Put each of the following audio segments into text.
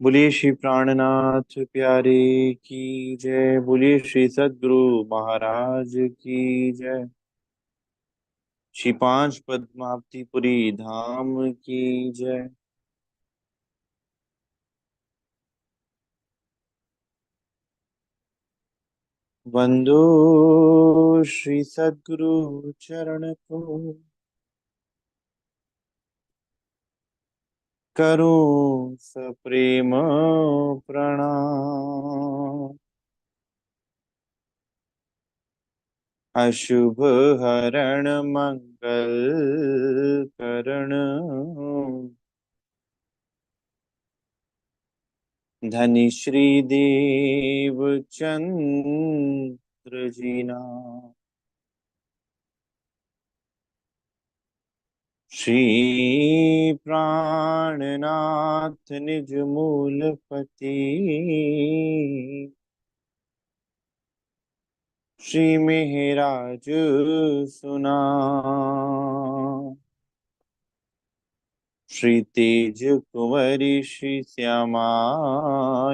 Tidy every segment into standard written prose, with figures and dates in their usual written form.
बोलिए श्री प्राणनाथ प्यारे की जय। बोलिए श्री सद्गुरु महाराज की जय। श्री पांच पद्मावतीपुरी धाम की जय। वंदो श्री सद्गुरु चरण को, करूं सप्रेम प्रणाम। अशुभ हरण मंगल करण, धनी श्री देव चंद्र जीना। श्री प्राणनाथ निज मूलपति, श्री मेहराज सुना। श्री तेज कुंवरी श्री श्यामा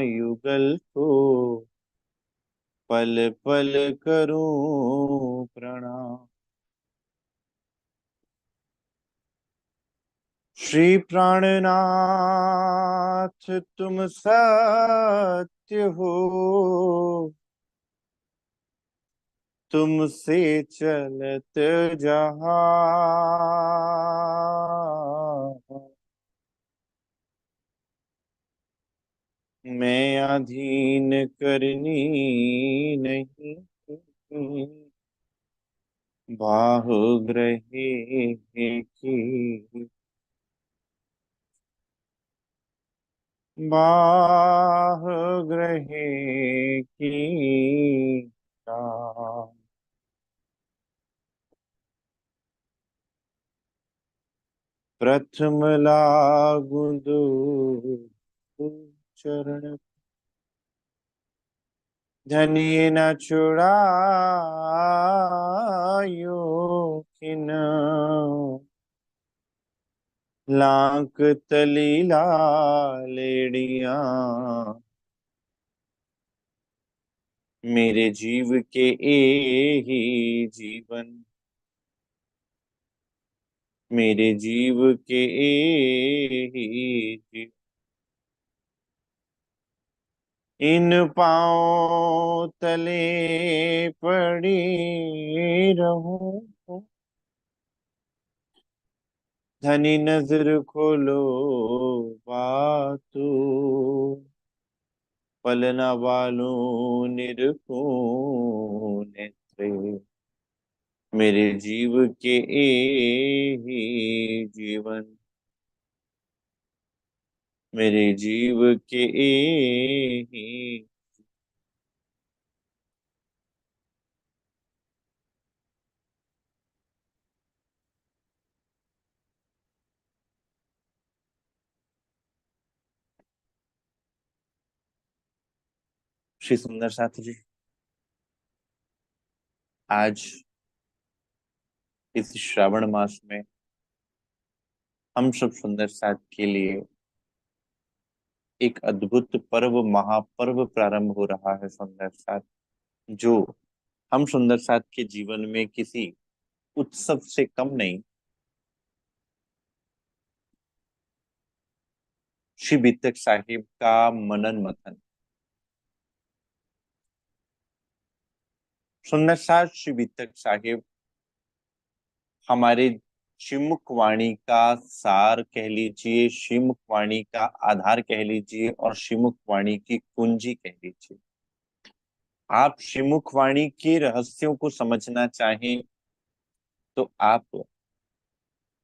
युगल को, पल पल करूं प्रणाम। श्री प्राणनाथ तुम सत्य हो, तुमसे चलत जहां। मैं अधीन करनी नहीं, बाहु ग्रहे की, बाह ग्रहे की नाम। प्रथम लागू दो चरण, धनिय न छुड़ायो किन, लांक तलीला लेड़िया। मेरे जीव के ए ही जीवन, मेरे जीव के ए ही जीवन। इन पांव तले पड़ी रहूं, धनी नजर खोलो बातू, पलना वालों निरखूं नेत्रे। मेरे जीव के ए ही जीवन, मेरे जीव के ए ही। श्री सुंदर साथ जी, आज इस श्रावण मास में हम सब सुंदर साथ के लिए एक अद्भुत पर्व, महापर्व प्रारंभ हो रहा है। सुंदर साथ जो हम सुंदर साथ के जीवन में किसी उत्सव से कम नहीं, श्री बीतक साहिब का मनन मथन। सुंदर साथ श्री बीतक साहिब हमारे श्रीमुख वाणी का सार कह लीजिए, श्रीमुख वाणी का आधार कह लीजिए, और श्रीमुख वाणी की कुंजी कह लीजिए। आप श्रीमुख वाणी के रहस्यों को समझना चाहें तो आप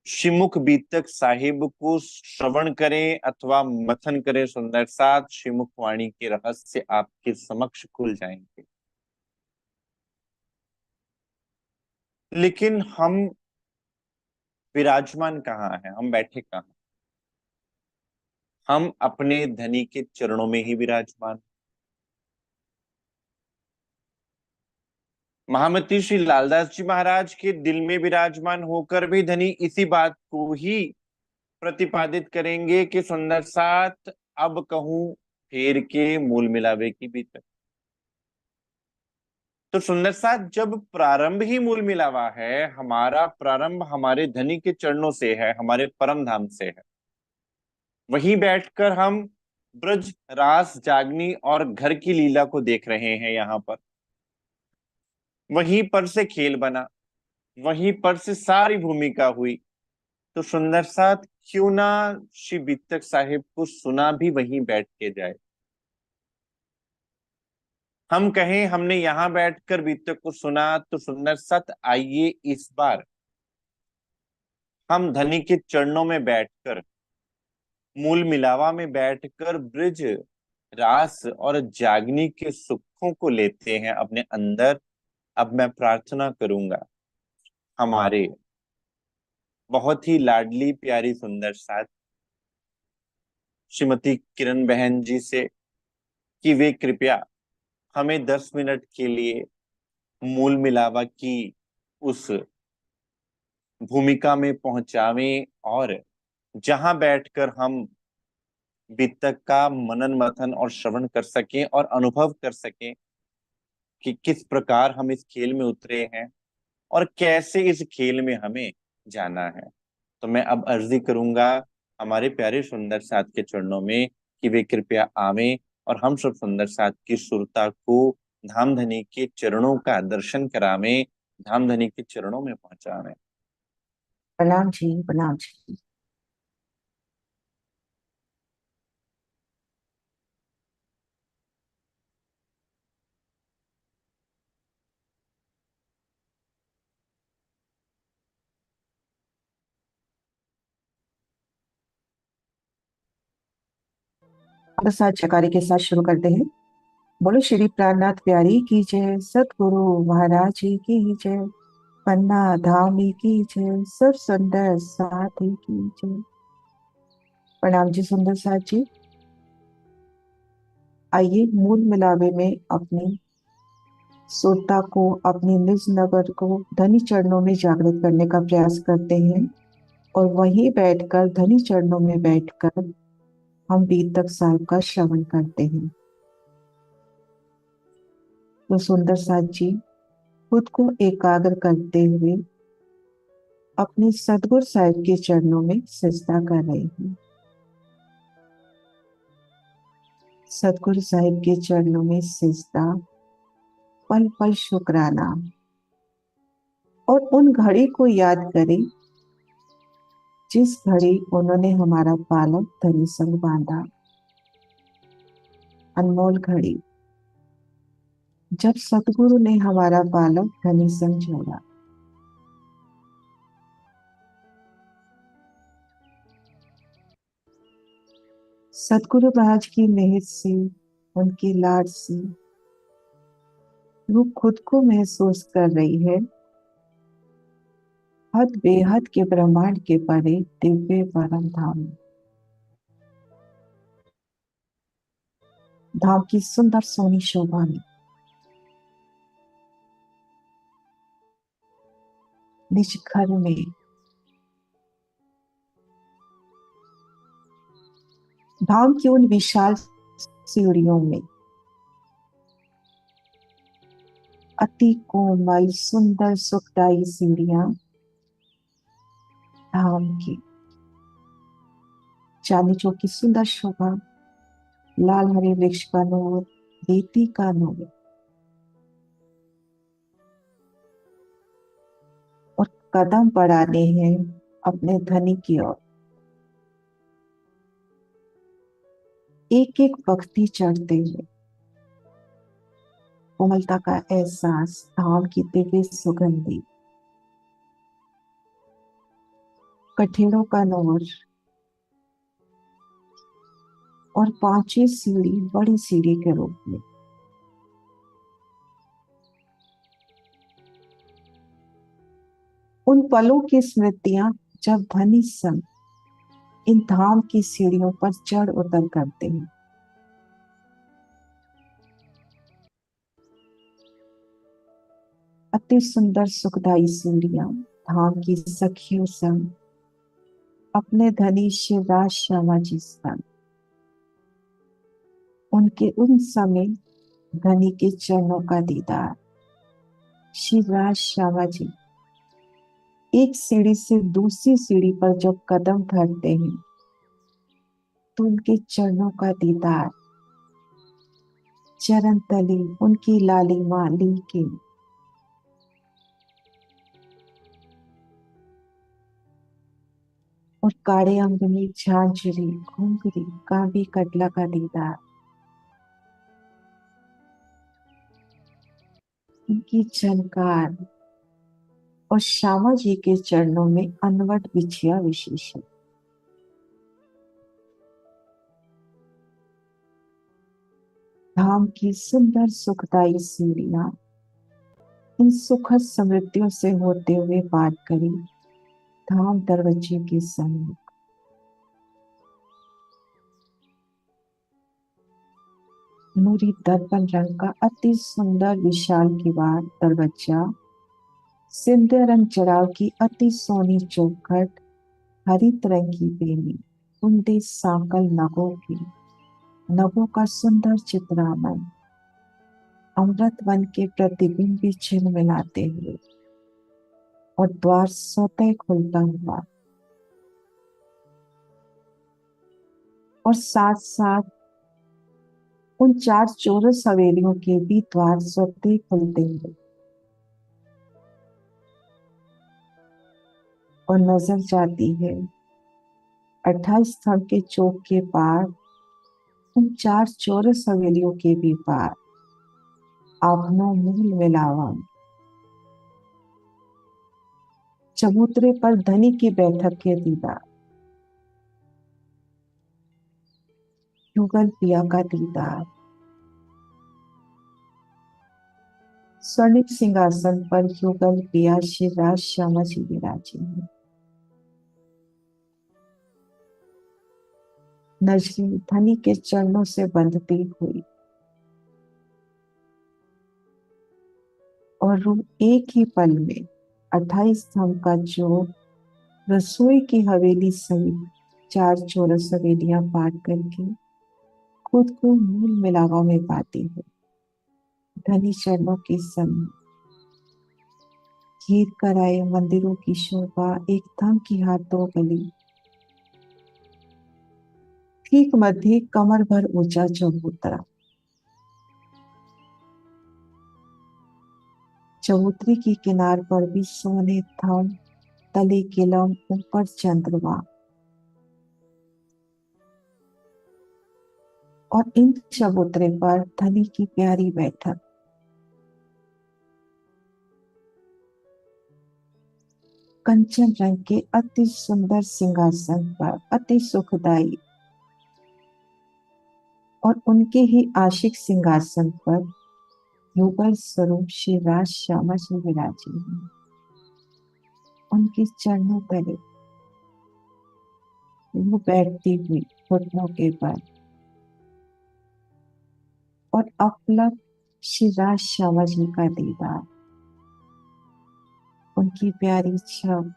श्रीमुख बीतक साहिब को श्रवण करें अथवा मथन करें। सुंदर साथ श्रीमुख वाणी के रहस्य आपके समक्ष खुल जाएंगे। लेकिन हम विराजमान कहाँ हैं, हम बैठे कहाँ? हम अपने धनी के चरणों में ही विराजमान। महामती श्री लालदास जी महाराज के दिल में विराजमान होकर भी धनी इसी बात को ही प्रतिपादित करेंगे कि सुंदर साथ अब कहूं फेर के मूल मिलावे की बीतक। तो सुंदर साथ, जब प्रारंभ ही मूल मिलावा है, हमारा प्रारंभ हमारे धनी के चरणों से है, हमारे परम धाम से है। वहीं बैठकर हम ब्रज रास जागनी और घर की लीला को देख रहे हैं यहाँ पर। वहीं पर से खेल बना, वहीं पर से सारी भूमिका हुई। तो सुंदर साथ, क्यों ना श्री बीतक साहिब को सुना भी वहीं बैठ के जाए। हम कहें हमने यहाँ बैठकर बीतक को सुना, तो सुंदर साथ आइए इस बार हम धनी के चरणों में बैठकर, मूल मिलावा में बैठकर ब्रिज रास और जागनी के सुखों को लेते हैं अपने अंदर। अब मैं प्रार्थना करूंगा हमारे बहुत ही लाडली प्यारी सुंदर साथ श्रीमती किरण बहन जी से कि वे कृपया हमें 10 मिनट के लिए मूल मिलावा की उस भूमिका में पहुंचावें, और जहां बैठकर हम वितक का मनन मथन और श्रवण कर सकें और अनुभव कर सकें कि किस प्रकार हम इस खेल में उतरे हैं और कैसे इस खेल में हमें जाना है। तो मैं अब अर्जी करूंगा हमारे प्यारे सुंदर साथ के चरणों में कि वे कृपया आवें और हम सब सुंदर साथ की सुरता को धामधनी के चरणों का दर्शन करावें, धामधनी के चरणों में पहुंचावें। प्रणाम जी, प्रणाम जी। बस आज जयकारे के साथ शुरू करते हैं। बोलो श्री प्राणनाथ प्यारी की जय, सतगुरु महाराज जी की जय, पन्ना धामी की जय, सब सुंदर साथी की जय। प्रणाम जी सुंदर साथ जी। आइए मूल मिलावे में अपनी सोता को, अपने निज नगर को धनी चरणों में जागृत करने का प्रयास करते हैं, और वहीं बैठकर धनी चरणों में बैठकर हम बीतक साहिब का श्रवण करते हैं। तो सुंदर साथ जी खुद को एकाग्र करते हुए अपने सतगुरु साहिब के चरणों में सिजदा कर रहे हैं। सतगुरु साहिब के चरणों में सिजदा, पल पल शुक्राना, और उन घड़ी को याद करें जिस घड़ी उन्होंने हमारा पालक धनी संग बांधा। अनमोल घड़ी जब सतगुरु ने हमारा बालक धनी संग जोड़ा। सतगुरु महाराज की मेहर से, उनकी लाड से वो खुद को महसूस कर रही है हद बेहद के ब्रह्मांड के परे दिव्य परम धाम। धाम की सुंदर सोनी शोभा में निज घर में धाम की उन विशाल सीढ़ियों में अति कोमल सुंदर सुखदायी सीढ़ियां धाम की, चांदी चौक की सुंदर शोभा, लाल हरे वृक्ष का नूर, रेती का नूर, और कदम बढ़ाने हैं अपने धनी की ओर। एक एक पगती चढ़ते हुए कोमलता का एहसास, धाम की दिव्य सुगंधी, कठिनों का नूर, और पांचवी सीढ़ी बड़ी सीढ़ी के रूप में। उन पलों की स्मृतियां जब धनी संग इन धाम की सीढ़ियों पर चढ़ उतर करते हैं। अति सुंदर सुखदाई सीढ़ियां धाम की सखियों संग, अपने धनी शिवराज श्यामा जी संग उनके उन समय धनी के चरणों का दीदार। शिवराज श्यामा जी एक सीढ़ी से दूसरी सीढ़ी पर जब कदम धरते हैं तो उनके चरणों का दीदार, चरण तली उनकी लालिमा लीके, और काड़े अंग में झांझरी घुंघरी कांबी कटला का दीदार, उनकी झनकार और श्यामा जी के चरणों में अनवट बिछिया विशेष है। धाम की सुंदर सुखदायी सीढ़ियां इन सुखद समृद्धियों से होते हुए बात करी धाम दरवाजे के सम्मुख। नूरी दर्पण रंग का अति सुंदर विशाल किवाड़ दरवाजा, सिंधे रंग चढ़ाव की अति सोनी चौखट, हरित रंग की बेनी, कुंदे सांकल नगों की, नगों का सुंदर चित्रामन, अमृत वन के प्रतिबिंब भी झिलमिलाते हुए, और द्वार स्वतः खुलता हुआ, और साथ साथ उन चार चौरस हवेलियों के भी द्वार स्वतः खुलते हुए, और नजर जाती है 28 स्तंभ के चौक के पार उन चार चौरस हवेलियों के भी पार आभनो मूल मिलावा चबूतरे पर धनी की बैठक के दीदार, युगल पिया का दीदार, स्वर्णिम सिंहासन पर युगल पिया शिवराज श्यामा जी विराजे हैं। नजरी धनी के चरणों से बंधती हुई और रूह एक ही पल में 28 स्तंभ का जो रसोई की हवेली सहित चार चौरस हवेलियां पार करके खुद को मूल मिलावा में पाती है। धनी चरणों के समय घीर कर आए मंदिरों की शोभा एक थम की हाथों गली, ठीक मध्य कमर भर ऊंचा चबूतरा, चबूतरी की किनार पर भी सोने थम, तले किलम, ऊपर चंद्रमा, और इन चबूतरे पर धनी की प्यारी बैठक। कंचन रंग के अति सुंदर सिंहासन पर अति सुखदायी और उनके ही आशिक सिंहासन पर युगल स्वरूप श्री राज श्यामा जी विराजे हैं। उनके चरणों तले वो बैठती हुई घुटनों के बल और अपलक श्री राज श्यामा जी का दीदार, उनकी प्यारी छब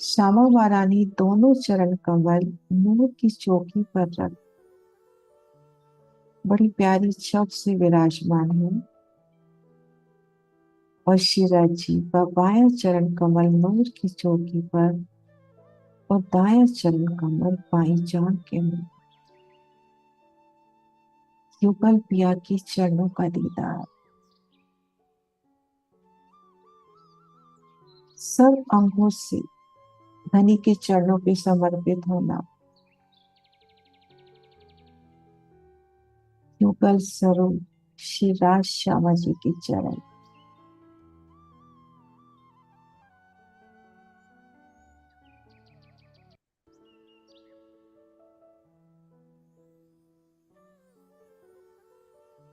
श्यामा महारानी दोनों चरण कमल नूर की चौकी पर रख बड़ी प्यारी छब से विराजमान है, और शिवराज जी का बायां चरण कमल नूर की चौकी पर और दायां चरण कमल बाई जान के मुंह। युगल पिया के चरणों का दीदार, सब अंगों से धनी के चरणों पे समर्पित होना। युगल स्वरूप श्री राज श्यामा जी के चरण,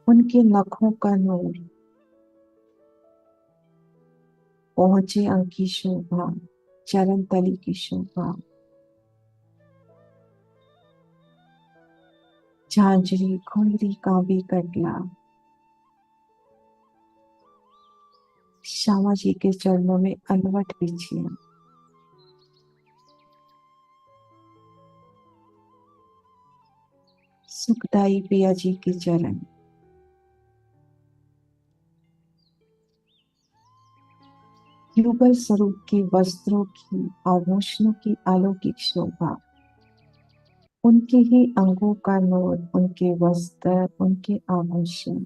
उनके नखों का नूर, पहुंचे अंग की शोभा, चरण तली की शोभा, झांझरी घुंघरी कांबी कटला श्यामा जी के चरणों में अलवट बिछिया। सुखदाई पिया जी के चरण। युगल स्वरूप के वस्त्रों की, आभूषणों की अलौकिक शोभा, उनके ही अंगों का नूर, उनके वस्त्र, उनके आभूषण।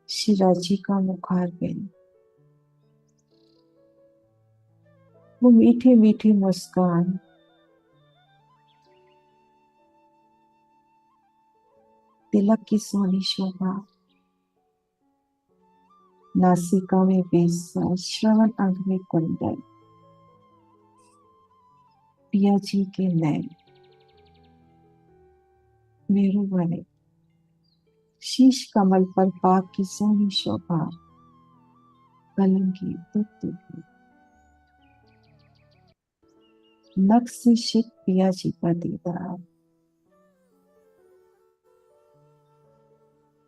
शिराजी का मुखारबिंद, वो मीठी मीठी मुस्कान, तिलक की सोनी शोभा, नासिका में बेसा, श्रवण अंग में कुंडल, पिया जी के नैन मेरू बने, शीश कमल पर पाक की सोनी शोभा, कलंकी दुख, नख से शिक पिया जी का दीदार।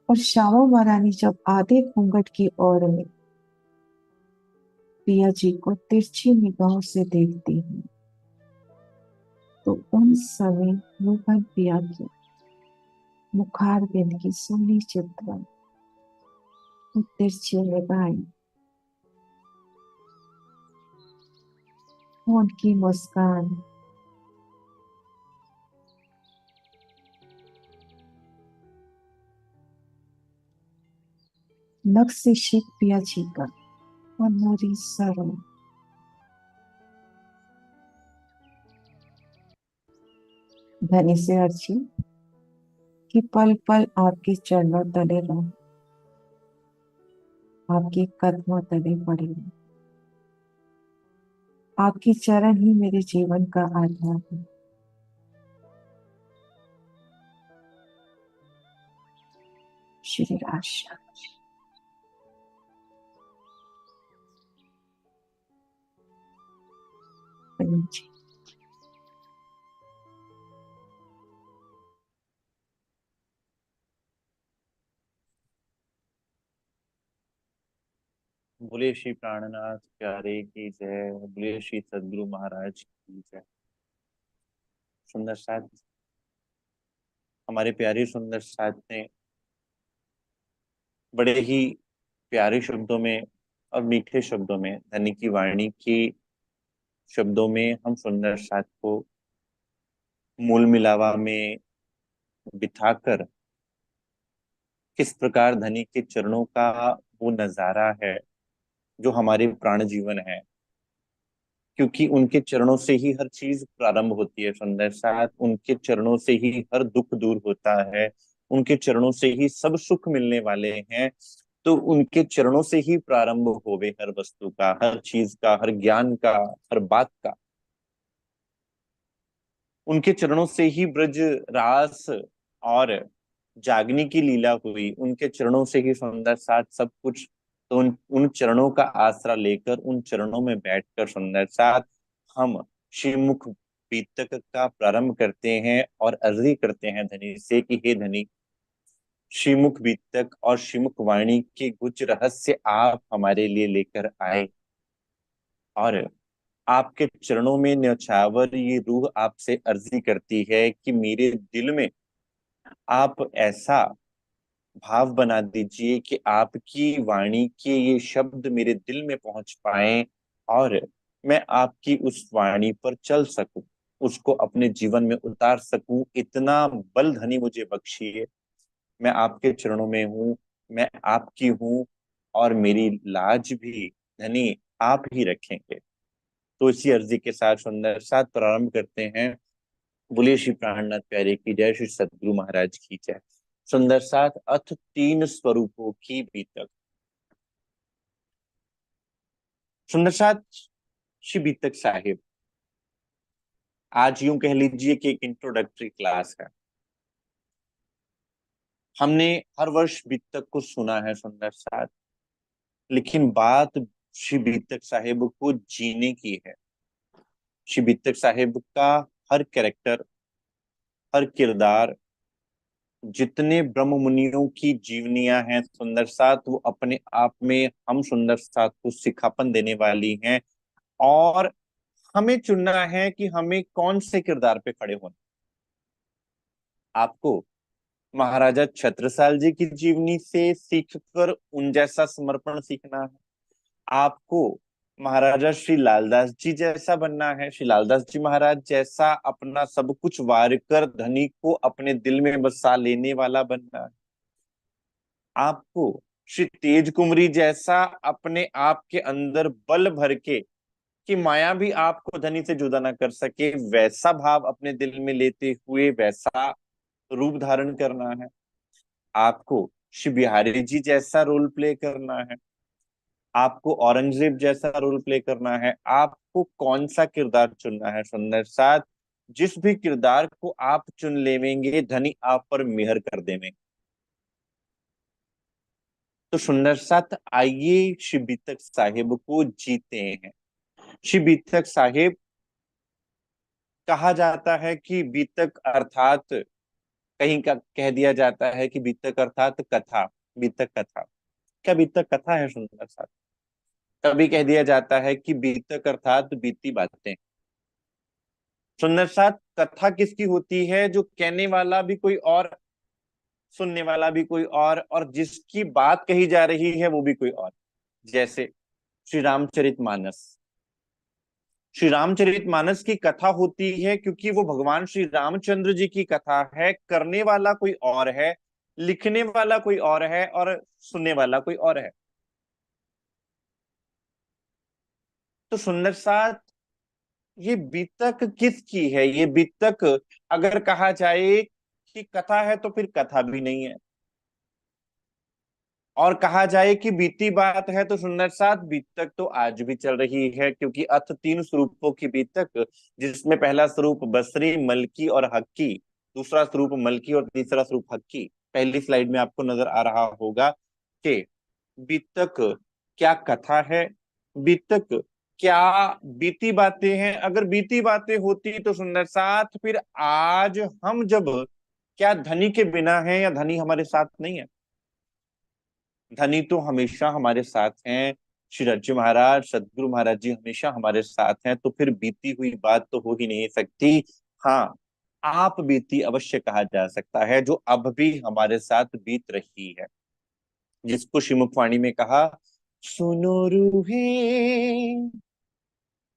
और श्यामा महारानी जब आधे घूंघट की ओर में पिया जी को तिरछी निगाहों से देखती हूँ, तो उन समय रूपन पिया की मुखारबिंद की सोनी चित्रण, वो तिरछी निगाहें, उनकी मुस्कान, नख से शिक पिया जी का और मोरी सरों। धनी से अर्जी कि पल पल आपके चरणों तले रहूं, आपके कदमों तले पड़ी हूं। आपके चरण ही मेरे जीवन का आधार है। श्री राशा। जी। बोले श्री प्राणनाथ प्यारे की जय। बोले श्री सदगुरु महाराज की जय। सुंदर साथ, हमारे प्यारे सुंदर साथ ने बड़े ही प्यारे शब्दों में और मीठे शब्दों में, धनी की वाणी की शब्दों में हम सुंदर साथ को मूल मिलावा में बिठाकर किस प्रकार धनी के चरणों का वो नजारा है जो हमारे प्राण जीवन है, क्योंकि उनके चरणों से ही हर चीज प्रारंभ होती है। सुंदर साथ, उनके चरणों से ही हर दुख दूर होता है, उनके चरणों से ही सब सुख मिलने वाले हैं। तो उनके चरणों से ही प्रारंभ होवे हर वस्तु का, हर चीज का, हर ज्ञान का, हर बात का। उनके चरणों से ही ब्रज रास और जागने की लीला हुई, उनके चरणों से ही सुंदर साथ सब कुछ। तो उन चरणों का आसरा लेकर, उन चरणों में बैठकर सुंदर साथ हम श्रीमुख बीतक का प्रारंभ करते हैं और अर्जी करते हैं धनी से कि हे धनी, श्रीमुख बीतक और श्रीमुख वाणी के कुछ रहस्य आप हमारे लिए लेकर आए, और आपके चरणों में न्यौछावर ये रूह आपसे अर्जी करती है कि मेरे दिल में आप ऐसा भाव बना दीजिए कि आपकी वाणी के ये शब्द मेरे दिल में पहुंच पाए, और मैं आपकी उस वाणी पर चल सकूं, उसको अपने जीवन में उतार सकूं। इतना बल धनी मुझे बख्शिए। मैं आपके चरणों में हूँ, मैं आपकी हूँ, और मेरी लाज भी धनी आप ही रखेंगे। तो इसी अर्जी के साथ सुंदर साथ प्रारंभ करते हैं। बोलिए श्री प्राणनाथ प्यारे की जय, श्री सदगुरु महाराज की जय। सुंदर साथ अथ तीन स्वरूपों की बीतक। सुंदर साथ श्री बीतक साहिब, आज यूं कह लीजिए कि एक इंट्रोडक्टरी क्लास है। हमने हर वर्ष बीतक को सुना है सुंदर साथ, लेकिन बात श्री बीतक साहिब को जीने की है। श्री बीतक साहिब का हर कैरेक्टर, हर किरदार, जितने ब्रह्म मुनियों की जीवनियां हैं सुंदर साथ, वो अपने आप में हम सुंदर साथ को सिखापन देने वाली हैं। और हमें चुनना है कि हमें कौन से किरदार पे खड़े होना। आपको महाराजा छत्रसाल जी की जीवनी से सीखकर उन जैसा समर्पण सीखना है। आपको महाराजा श्री लालदास जी जैसा बनना है, श्री लालदास जी महाराज जैसा अपना सब कुछ वार कर धनी को अपने दिल में बसा लेने वाला बनना है। आपको श्री तेज कुमरी जैसा अपने आप के अंदर बल भर के कि माया भी आपको धनी से जुदा ना कर सके, वैसा भाव अपने दिल में लेते हुए वैसा रूप धारण करना है। आपको श्री बिहारी जी जैसा रोल प्ले करना है। आपको औरंगजेब जैसा रोल प्ले करना है। आपको कौन सा किरदार चुनना है सुंदर साथ? जिस भी किरदार को आप चुन लेवेंगे धनी आप पर मेहर कर देवेंगे। तो सुंदर साथ आइए श्री बीतक साहिब को जीते हैं। श्री बीतक साहिब कहा जाता है कि बीतक अर्थात, कहीं का कह दिया जाता है कि बीतक अर्थात कथा, बीतक कथा। क्या बीतक कथा है सुंदर साथ? कभी कह दिया जाता है कि बीतक अर्थात बीती बातें। सुंदर साथ कथा किसकी होती है? जो कहने वाला भी कोई और, सुनने वाला भी कोई और जिसकी बात कही जा रही है वो भी कोई और। जैसे श्री रामचरितमानस। श्री रामचरितमानस की कथा होती है क्योंकि वो भगवान श्री रामचंद्र जी की कथा है। करने वाला कोई और है, लिखने वाला कोई और है और सुनने वाला कोई और है। तो सुंदर साथ ये बीतक किसकी है? ये बीतक अगर कहा जाए कि कथा है तो फिर कथा भी नहीं है, और कहा जाए कि बीती बात है तो सुंदर साथ बीतक तो आज भी चल रही है। क्योंकि अथ तीन स्वरूपों की बीतक, जिसमें पहला स्वरूप बसरी, मलकी और हक्की, दूसरा स्वरूप मलकी और तीसरा स्वरूप हक्की। पहली स्लाइड में आपको नजर आ रहा होगा कि बीतक क्या कथा है, बीतक क्या बीती बातें हैं। अगर बीती बातें होती तो सुंदर साथ फिर आज हम जब क्या धनी के बिना है या धनी हमारे साथ नहीं है? धनी तो हमेशा हमारे साथ हैं। श्री रज्जू महाराज, सदगुरु महाराज जी हमेशा हमारे साथ हैं। तो फिर बीती हुई बात तो हो ही नहीं सकती। हाँ, आप बीती अवश्य कहा जा सकता है, जो अब भी हमारे साथ बीत रही है। जिसको श्रीमुखवाणी में कहा, सुनो रूहे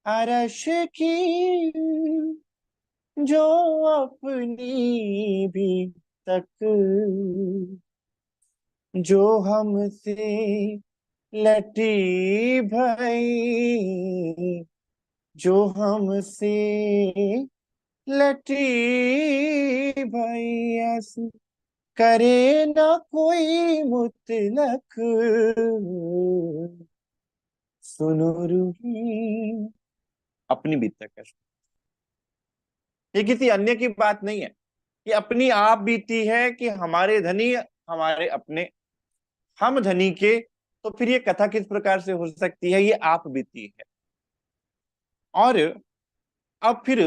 अरश की, जो अपनी भी तक, जो हमसे लटी भई, जो हमसे लटी भई, ऐसी करे ना कोई मुतलक, सुनो रूही। अपनी बीतक है, ये किसी अन्य की बात नहीं है। ये अपनी आप बीती है कि हमारे धनी, हमारे अपने, हम धनी के। तो फिर ये कथा किस प्रकार से हो सकती है? ये आप बीती है। और अब फिर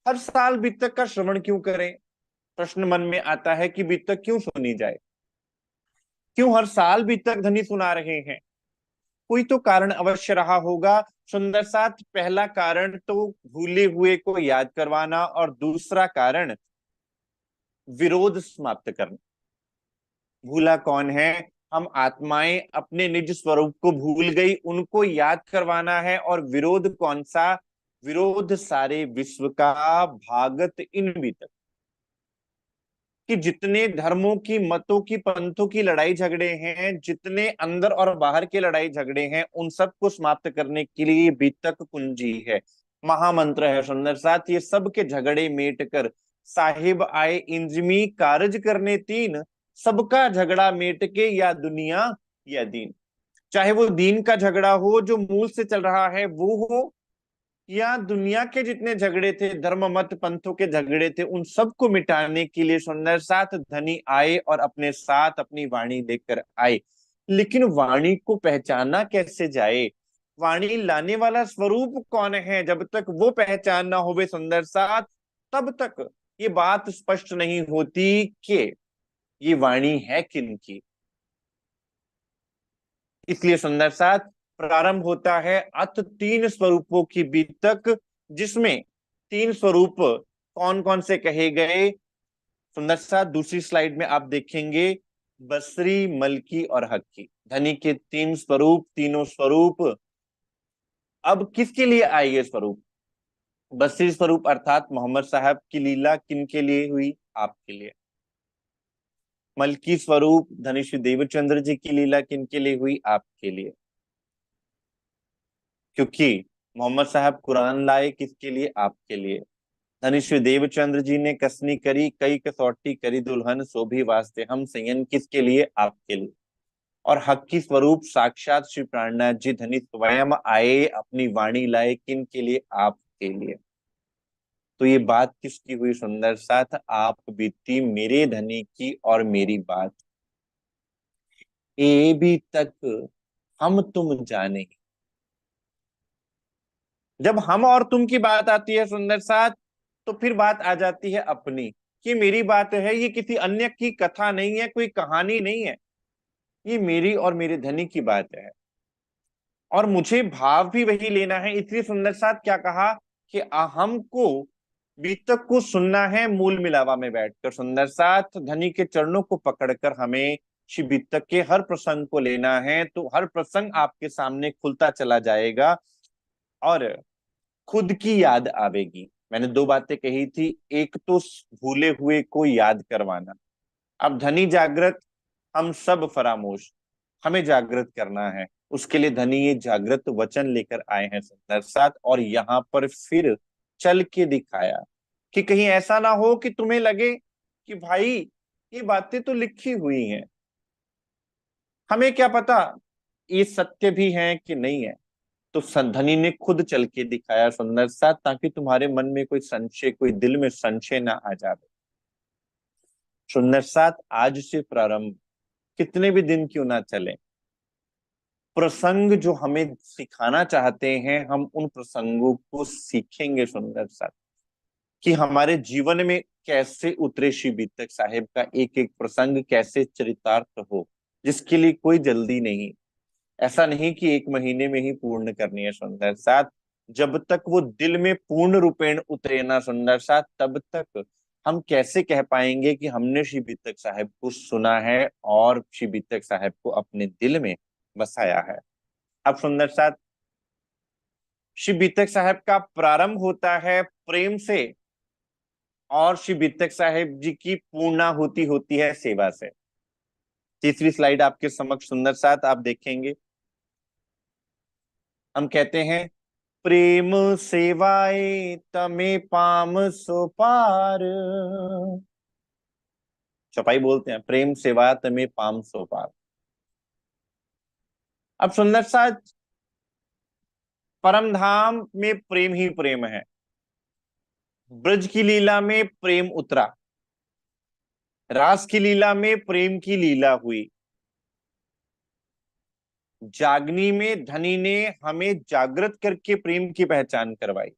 हर साल बीतक का श्रवण क्यों करें? प्रश्न मन में आता है कि बीतक क्यों सुनी जाए, क्यों हर साल बीतक धनी सुना रहे हैं? कोई तो कारण अवश्य रहा होगा सुंदर साथ। पहला कारण तो भूले हुए को याद करवाना, और दूसरा कारण विरोध समाप्त करना। भूला कौन है? हम आत्माएं अपने निज स्वरूप को भूल गई, उनको याद करवाना है। और विरोध कौन सा? विरोध सारे विश्व का, भागत इन बीतक कि जितने धर्मों की, मतों की, पंथों की लड़ाई झगड़े हैं, जितने अंदर और बाहर के लड़ाई झगड़े हैं, उन सबको समाप्त करने के लिए बीतक कुंजी है, महामंत्र है सुंदर साथ। ये सब के झगड़े मेट कर साहिब आए इंजमी कारज करने तीन, सबका झगड़ा मेट के, या दुनिया या दीन। चाहे वो दीन का झगड़ा हो जो मूल से चल रहा है वो हो, या दुनिया के जितने झगड़े थे, धर्म मत पंथों के झगड़े थे, उन सबको मिटाने के लिए सुंदर साथ धनी आए और अपने साथ अपनी वाणी लेकर आए। लेकिन वाणी को पहचाना कैसे जाए? वाणी लाने वाला स्वरूप कौन है? जब तक वो पहचान ना होवे सुंदर साथ, तब तक ये बात स्पष्ट नहीं होती कि ये वाणी है किनकी। इसलिए सुंदर साथ प्रारंभ होता है अथ तीन स्वरूपों की बीतक, जिसमें तीन स्वरूप कौन कौन से कहे गए? सुंदर सा दूसरी स्लाइड में आप देखेंगे, बसरी, मलकी और हक्की, धनी के तीन स्वरूप, तीनों स्वरूप। अब किसके लिए आए ये स्वरूप? बसरी स्वरूप अर्थात मोहम्मद साहब की लीला किन के लिए हुई? आपके लिए। मलकी स्वरूप धनी श्री देवचंद्र जी की लीला किन के लिए हुई? आपके लिए। क्योंकि मोहम्मद साहब कुरान लाए किसके लिए? आपके लिए। धनी श्री देवचंद्र जी ने कसनी करी, कई कसौटी करी दुल्हन, शोभी वास्ते हम सयन, किसके लिए? आपके लिए। और हक की स्वरूप साक्षात श्री प्राणनाथ जी धनी स्वयं आए, अपनी वाणी लाए, किन के लिए? आपके लिए। तो ये बात किसकी हुई? सुंदर साथ आप बीती मेरे धनी की और मेरी बात, ए भी तक हम तुम जाने। जब हम और तुम की बात आती है सुंदर साथ, तो फिर बात आ जाती है अपनी, कि मेरी बात है, ये किसी अन्य की कथा नहीं है, कोई कहानी नहीं है, ये मेरी और मेरे धनी की बात है। और मुझे भाव भी वही लेना है। इसलिए सुंदर साथ क्या कहा कि हमको बीतक को सुनना है मूल मिलावा में बैठकर। सुंदर साथ धनी के चरणों को पकड़कर हमें श्री बीतक के हर प्रसंग को लेना है, तो हर प्रसंग आपके सामने खुलता चला जाएगा और खुद की याद आवेगी। मैंने दो बातें कही थी, एक तो भूले हुए को याद करवाना। अब धनी जागृत, हम सब फरामोश, हमें जागृत करना है। उसके लिए धनी ये जागृत वचन लेकर आए हैं सुंदर साथ, और यहाँ पर फिर चल के दिखाया कि कहीं ऐसा ना हो कि तुम्हें लगे कि भाई ये बातें तो लिखी हुई हैं, हमें क्या पता ये सत्य भी है कि नहीं है। तो धनी ने खुद चल के दिखाया सुंदर साथ, ताकि तुम्हारे मन में कोई संशय, कोई दिल में संशय ना आ जाए। सुंदर साथ आज से प्रारंभ, कितने भी दिन क्यों ना चले, प्रसंग जो हमें सिखाना चाहते हैं, हम उन प्रसंगों को सीखेंगे सुंदर साथ, कि हमारे जीवन में कैसे उतरे श्री बीतक साहेब का एक एक प्रसंग, कैसे चरितार्थ हो, जिसके लिए कोई जल्दी नहीं। ऐसा नहीं कि एक महीने में ही पूर्ण करनी है सुंदर साथ। जब तक वो दिल में पूर्ण रूपेण उतरे ना सुंदर साथ, तब तक हम कैसे कह पाएंगे कि हमने श्री बीतक साहब को सुना है और श्री बीतक साहब को अपने दिल में बसाया है। अब सुंदर साथ श्री बीतक साहब का प्रारंभ होता है प्रेम से, और श्री बीतक साहब जी की पूर्णाहुति होती है सेवा से। तीसरी स्लाइड आपके समक्ष सुंदर साथ आप देखेंगे, हम कहते हैं प्रेम सेवाए तमे पाम सो पार। चौपाई बोलते हैं, प्रेम सेवा तमे पाम सो पार। अब सुंदर सा, परम धाम में प्रेम ही प्रेम है, ब्रज की लीला में प्रेम उतरा, रास की लीला में प्रेम की लीला हुई, जागनी में धनी ने हमें जागृत करके प्रेम की पहचान करवाई,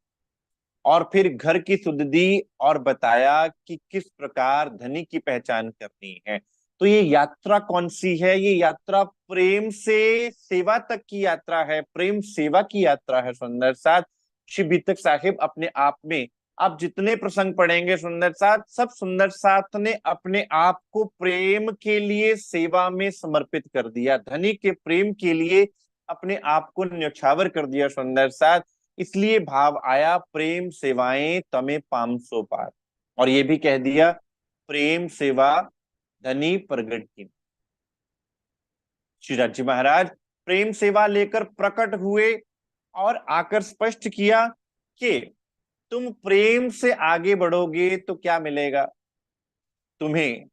और फिर घर की सुध दी और बताया कि किस प्रकार धनी की पहचान करनी है। तो ये यात्रा कौन सी है? ये यात्रा प्रेम से सेवा तक की यात्रा है, प्रेम सेवा की यात्रा है सुंदर साथ। श्री बीतक साहिब अपने आप में, आप जितने प्रसंग पढ़ेंगे सुंदर साथ, सब सुंदर साथ ने अपने आप को प्रेम के लिए सेवा में समर्पित कर दिया, धनी के प्रेम के लिए अपने आप को न्यौछावर कर दिया सुंदर साथ। इसलिए भाव आया प्रेम सेवाएं तमे पाम सो पार, और ये भी कह दिया प्रेम सेवा धनी प्रगट की। श्री राजी महाराज प्रेम सेवा लेकर प्रकट हुए और आकर स्पष्ट किया कि तुम प्रेम से आगे बढ़ोगे तो क्या मिलेगा तुम्हें?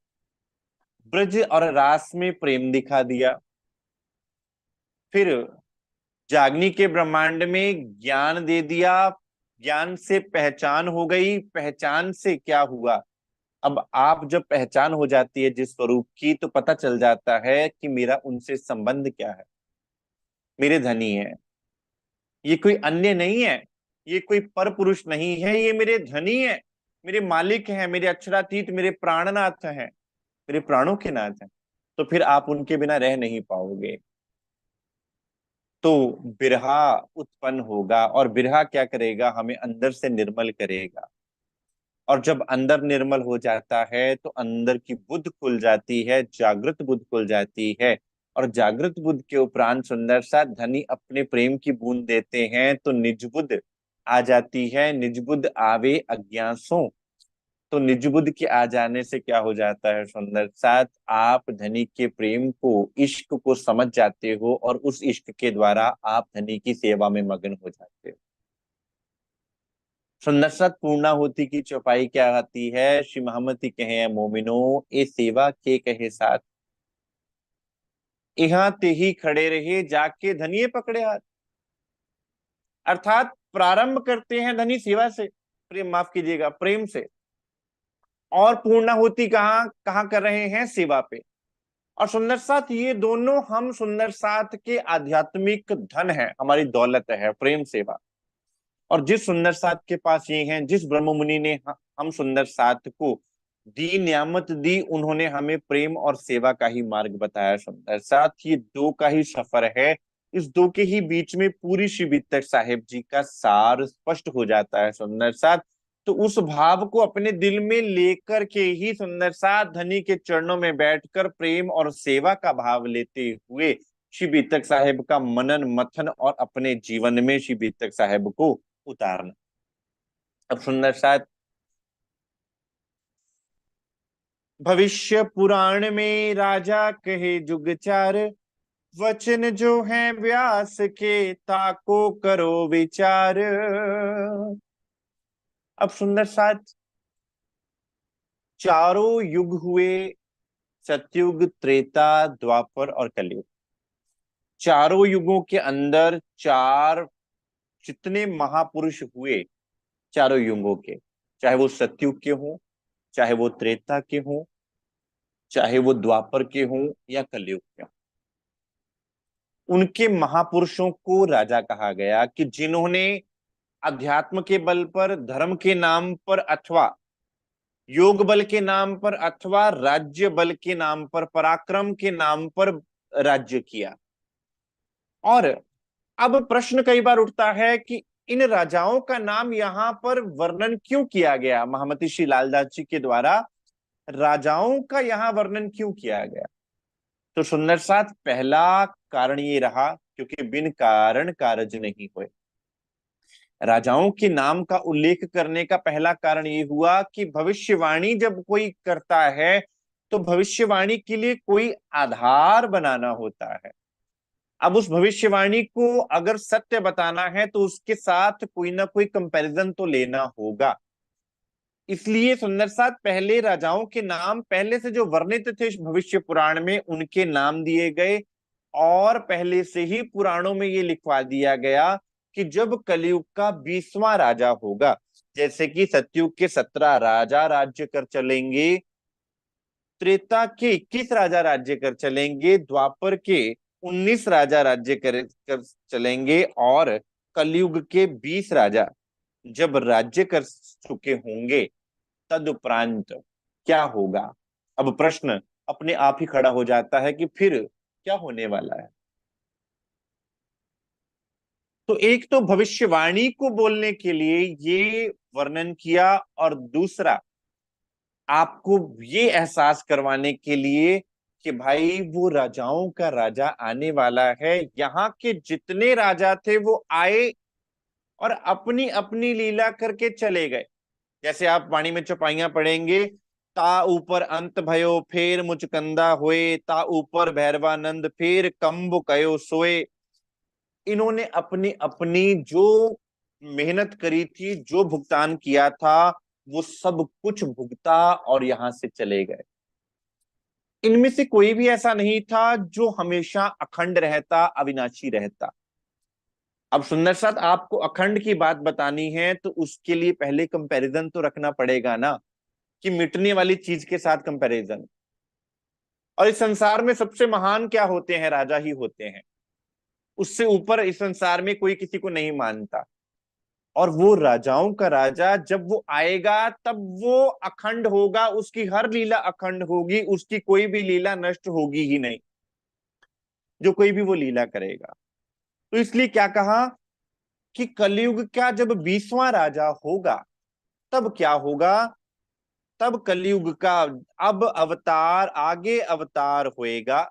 ब्रज और रास में प्रेम दिखा दिया, फिर जागनी के ब्रह्मांड में ज्ञान दे दिया, ज्ञान से पहचान हो गई, पहचान से क्या हुआ? अब आप जब पहचान हो जाती है जिस स्वरूप की, तो पता चल जाता है कि मेरा उनसे संबंध क्या है। मेरे धनी है, ये कोई अन्य नहीं है, ये कोई पर पुरुष नहीं है, ये मेरे धनी है, मेरे मालिक हैं, मेरे अक्षरातीत, मेरे प्राणनाथ हैं, मेरे प्राणों के नाथ हैं। तो फिर आप उनके बिना रह नहीं पाओगे। तो बिरहा उत्पन्न होगा, और बिरहा क्या करेगा, हमें अंदर से निर्मल करेगा। और जब अंदर निर्मल हो जाता है तो अंदर की बुद्ध खुल जाती है, जागृत बुद्ध खुल जाती है। और जागृत बुद्ध के उपरांत सुंदर सा धनी अपने प्रेम की बूंद देते हैं तो निज बुद्ध आ जाती है। निज बुद्ध आवे अज्ञासों, तो निज बुद्ध के आ जाने से क्या हो जाता है सुंदर साथ, आप धनी के प्रेम को, इश्क को समझ जाते हो, और उस इश्क के द्वारा आप धनी की सेवा में मग्न हो जाते हो। सुंदर साथ पूर्णाहुति की चौपाई क्या आती है, श्री महमति कहे मोमिनो, ए सेवा के कहे साथ, यहाँ ते ही खड़े रहे जाके धनिये पकड़े हाथ। अर्थात प्रारंभ करते हैं धनी सेवा से, प्रेम, माफ कीजिएगा, प्रेम से, और पूर्णाहुति कहाँ कहाँ कर रहे हैं, सेवा पे। और सुंदर साथ ये दोनों हम सुंदर साथ के आध्यात्मिक धन है, हमारी दौलत है, प्रेम सेवा। और जिस सुंदर साथ के पास ये हैं, जिस ब्रह्म मुनि ने हम सुंदर साथ को दी नियामत दी, उन्होंने हमें प्रेम और सेवा का ही मार्ग बताया। सुंदर साथ ये दो का ही सफर है, इस दो के ही बीच में पूरी श्री बीतक साहेब जी का सार स्पष्ट हो जाता है। सुंदर साथ तो उस भाव को अपने दिल में लेकर के ही सुंदर साथ धनी के चरणों में बैठकर प्रेम और सेवा का भाव लेते हुए श्री बीतक साहेब का मनन मथन और अपने जीवन में श्री बीतक साहेब को उतारना। अब सुंदर साथ भविष्य पुराण में राजा कहे जुगचार, वचन जो है व्यास के ताको करो विचार। अब सुंदर साथ चारों युग हुए, सतयुग, त्रेता, द्वापर और कलयुग। चारों युगों के अंदर चार जितने महापुरुष हुए, चारों युगों के, चाहे वो सतयुग के हों, चाहे वो त्रेता के हों, चाहे वो द्वापर के हों या कलयुग के हों, उनके महापुरुषों को राजा कहा गया कि जिन्होंने अध्यात्म के बल पर, धर्म के नाम पर, अथवा योग बल के नाम पर, अथवा राज्य बल के नाम पर, पराक्रम के नाम पर राज्य किया। और अब प्रश्न कई बार उठता है कि इन राजाओं का नाम यहाँ पर वर्णन क्यों किया गया, महामती श्री लालदास जी के द्वारा राजाओं का यहाँ वर्णन क्यों किया गया। तो सुंदर साथ पहला कारण ये रहा, क्योंकि बिन कारण कारज नहीं हुए। राजाओं के नाम का उल्लेख करने का पहला कारण ये हुआ कि भविष्यवाणी जब कोई करता है तो भविष्यवाणी के लिए कोई आधार बनाना होता है। अब उस भविष्यवाणी को अगर सत्य बताना है तो उसके साथ कोई ना कोई कंपैरिजन तो लेना होगा। इसलिए सुंदर साथ पहले राजाओं के नाम पहले से जो वर्णित थे भविष्य पुराण में, उनके नाम दिए गए। और पहले से ही पुराणों में ये लिखवा दिया गया कि जब कलयुग का 20वां राजा होगा, जैसे कि सतयुग के 17 राजा राज्य कर चलेंगे, त्रेता के 21 राजा राज्य कर चलेंगे, द्वापर के 19 राजा राज्य कर चलेंगे, और कलयुग के 20 राजा जब राज्य कर चुके होंगे, तदुपरांत क्या होगा। अब प्रश्न अपने आप ही खड़ा हो जाता है कि फिर क्या होने वाला है। तो एक तो भविष्यवाणी को बोलने के लिए ये वर्णन किया, और दूसरा आपको ये एहसास करवाने के लिए कि भाई वो राजाओं का राजा आने वाला है। यहाँ के जितने राजा थे वो आए और अपनी अपनी लीला करके चले गए। जैसे आप वाणी में चौपाइयां पढ़ेंगे, ता ऊपर अंत भयो फेर मुचकंदा होए, ता ऊपर भैरवानंद फेर कंब कयो सोए। इन्होंने अपनी अपनी जो मेहनत करी थी, जो भुगतान किया था, वो सब कुछ भुगता और यहां से चले गए। इनमें से कोई भी ऐसा नहीं था जो हमेशा अखंड रहता, अविनाशी रहता। अब सुंदर साथ आपको अखंड की बात बतानी है तो उसके लिए पहले कंपैरिजन तो रखना पड़ेगा ना, कि मिटने वाली चीज के साथ कंपैरिजन। और इस संसार में सबसे महान क्या होते हैं, राजा ही होते हैं। उससे ऊपर इस संसार में कोई किसी को नहीं मानता। और वो राजाओं का राजा जब वो आएगा तब वो अखंड होगा, उसकी हर लीला अखंड होगी, उसकी कोई भी लीला नष्ट होगी ही नहीं, जो कोई भी वो लीला करेगा। तो इसलिए क्या कहा कि कलयुग का जब 20वां राजा होगा तब क्या होगा, तब कलयुग का अब अवतार, आगे अवतार होएगा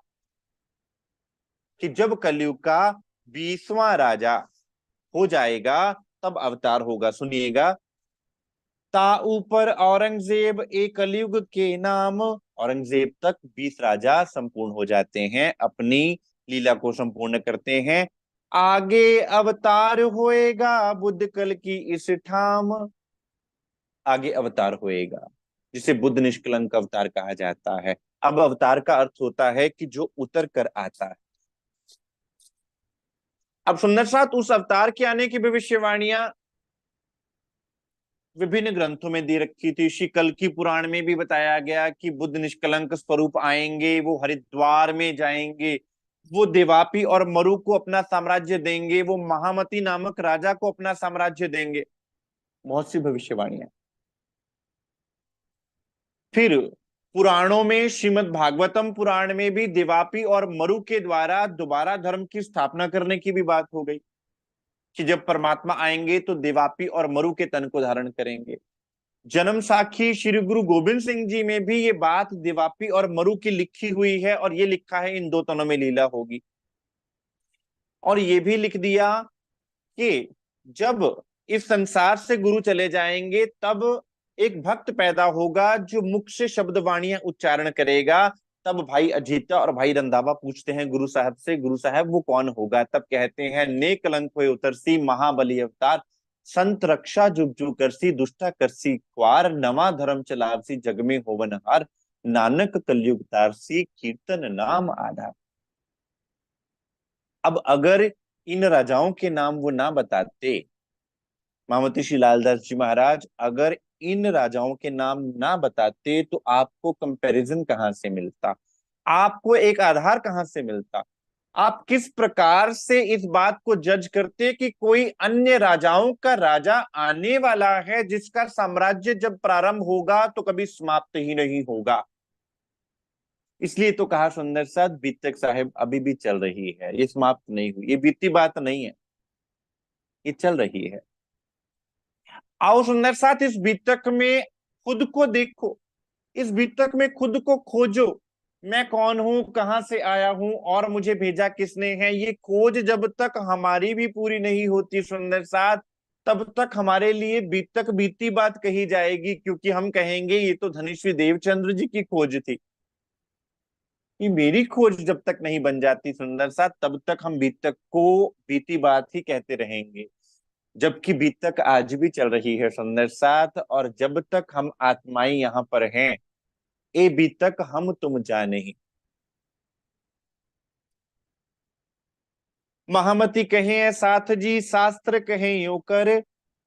कि जब कलयुग का 20वां राजा हो जाएगा तब अवतार होगा। सुनिएगा, ता ऊपर औरंगजेब एक कलयुग के नाम, औरंगजेब तक 20 राजा संपूर्ण हो जाते हैं, अपनी लीला को संपूर्ण करते हैं। आगे अवतार होएगा बुद्ध कल की इस ठाम, आगे अवतार होएगा जिसे बुद्ध निष्कलंक अवतार कहा जाता है। अब अवतार का अर्थ होता है कि जो उतर कर आता है। अब सुंदर साथ उस अवतार के आने की भविष्यवाणियां विभिन्न ग्रंथों में दे रखी थी। श्री कल्कि पुराण में भी बताया गया कि बुद्ध निष्कलंक स्वरूप आएंगे, वो हरिद्वार में जाएंगे, वो देवापी और मरु को अपना साम्राज्य देंगे, वो महामती नामक राजा को अपना साम्राज्य देंगे। बहुत सी भविष्यवाणियां। फिर पुराणों में, श्रीमद् भागवतम पुराण में भी देवापी और मरु के द्वारा दोबारा धर्म की स्थापना करने की भी बात हो गई कि जब परमात्मा आएंगे तो देवापी और मरु के तन को धारण करेंगे। जन्म साखी श्री गुरु गोविंद सिंह जी में भी ये बात देवापी और मरु की लिखी हुई है, और ये लिखा है इन दो तनों में लीला होगी। और ये भी लिख दिया कि जब इस संसार से गुरु चले जाएंगे तब एक भक्त पैदा होगा जो मुख से शब्द वाणियां उच्चारण करेगा। तब भाई अजीता और भाई रंधावा पूछते हैं गुरु साहब से, गुरु साहब वो कौन होगा? तब कहते हैं, ने कलंक हुए उतरसी महाबली अवतार, संत रक्षा जुग जुग करसी, दुष्टा करसी क्वार, नवा धर्म चलावसी जग में होवनहार, नानक कलयुग तारसी कीर्तन नाम आधार। अब अगर इन राजाओं के नाम वो ना बताते, महामती श्री लालदास जी महाराज अगर इन राजाओं के नाम ना बताते तो आपको कंपैरिजन कहां से मिलता, आपको एक आधार कहां से मिलता? आप किस प्रकार से इस बात को जज करते कि कोई अन्य राजाओं का राजा आने वाला है जिसका साम्राज्य जब प्रारंभ होगा तो कभी समाप्त ही नहीं होगा? इसलिए तो कहा सुंदर साथ, बीतक साहिब अभी भी चल रही है, ये समाप्त नहीं हुई, ये बीती बात नहीं है, ये चल रही है। आओ सुंदर साथ इस बीतक में खुद को देखो, इस बीतक में खुद को खोजो। मैं कौन हूं, कहां से आया हूं और मुझे भेजा किसने है? ये खोज जब तक हमारी भी पूरी नहीं होती सुंदर साथ, तब तक हमारे लिए बीतक बीती बात कही जाएगी, क्योंकि हम कहेंगे ये तो धनीश्री देवचंद्र जी की खोज थी। ये मेरी खोज जब तक नहीं बन जाती सुंदर साथ, तब तक हम बीतक को बीती बात ही कहते रहेंगे, जबकि बीतक आज भी चल रही है सुंदर साथ। और जब तक हम आत्माएं यहाँ पर हैं, ए बीतक हम तुम जाने ही। महामती कहे साथ जी शास्त्र कहे यो कर,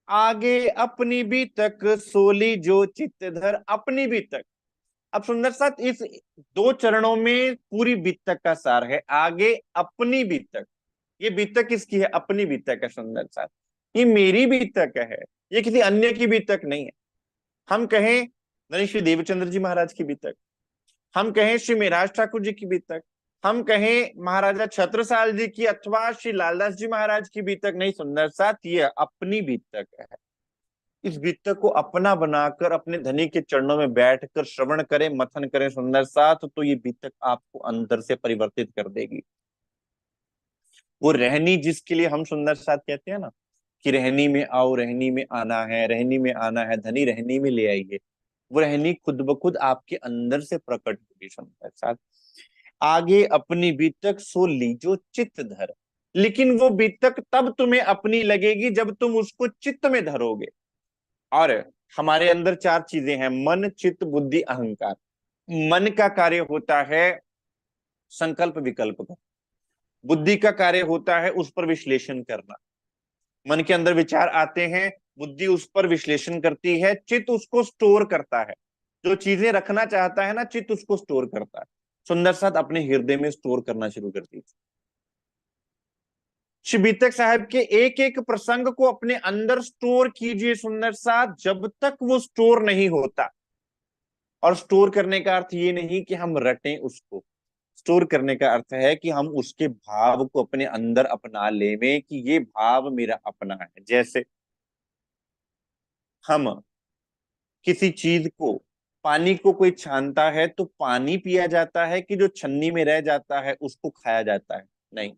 आगे अपनी बीतक सोली जो चित्त धर, अपनी बीतक। अब सुंदर साथ इस दो चरणों में पूरी बीतक का सार है। आगे अपनी बीतक, ये बीतक किसकी है? अपनी बीतक है सुंदर साथ, ये मेरी बीतक है, ये किसी अन्य की बीतक नहीं है। हम कहें नरेश श्री देवचंद्र जी महाराज की बीतक, हम कहें श्री मेराज ठाकुर जी की बीतक, हम कहें महाराजा छत्रसाल जी की अथवा श्री लालदास जी महाराज की बीतक नहीं सुंदर साथ, ये अपनी बीतक है। इस बीतक को अपना बनाकर अपने धनी के चरणों में बैठकर श्रवण करें, मथन करें सुंदर साथ, तो ये बीतक आपको अंदर से परिवर्तित कर देगी। वो रहनी जिसके लिए हम सुंदर साथ कहते हैं ना कि रहनी में आओ, रहनी में आना है, रहनी में आना है, धनी रहनी में ले आइए, वो रहनी खुद ब खुद आपके अंदर से प्रकट होगी सुंदर साथ। आगे अपनी बीतक सो लीजो चित्त धर, लेकिन वो बीतक तब तुम्हें अपनी लगेगी जब तुम उसको चित्त में धरोगे। और हमारे अंदर चार चीजें हैं, मन चित्त बुद्धि अहंकार। मन का कार्य होता है संकल्प विकल्प का, बुद्धि का कार्य होता है उस पर विश्लेषण करना। मन के अंदर विचार आते हैं, बुद्धि उस पर विश्लेषण करती है, चित्त उसको स्टोर करता है। जो चीजें रखना चाहता है ना, चित्त उसको स्टोर करता है। सुंदर साथ अपने हृदय में स्टोर करना शुरू कर दीजिए। श्री बीतक साहब के एक एक प्रसंग को अपने अंदर स्टोर कीजिए सुंदर साथ, जब तक वो स्टोर नहीं होता। और स्टोर करने का अर्थ ये नहीं कि हम रटें उसको, स्टोर करने का अर्थ है कि हम उसके भाव को अपने अंदर अपना लेवें कि ये भाव मेरा अपना है। जैसे हम किसी चीज को, पानी को कोई छानता है तो पानी पिया जाता है कि जो छन्नी में रह जाता है उसको खाया जाता है? नहीं।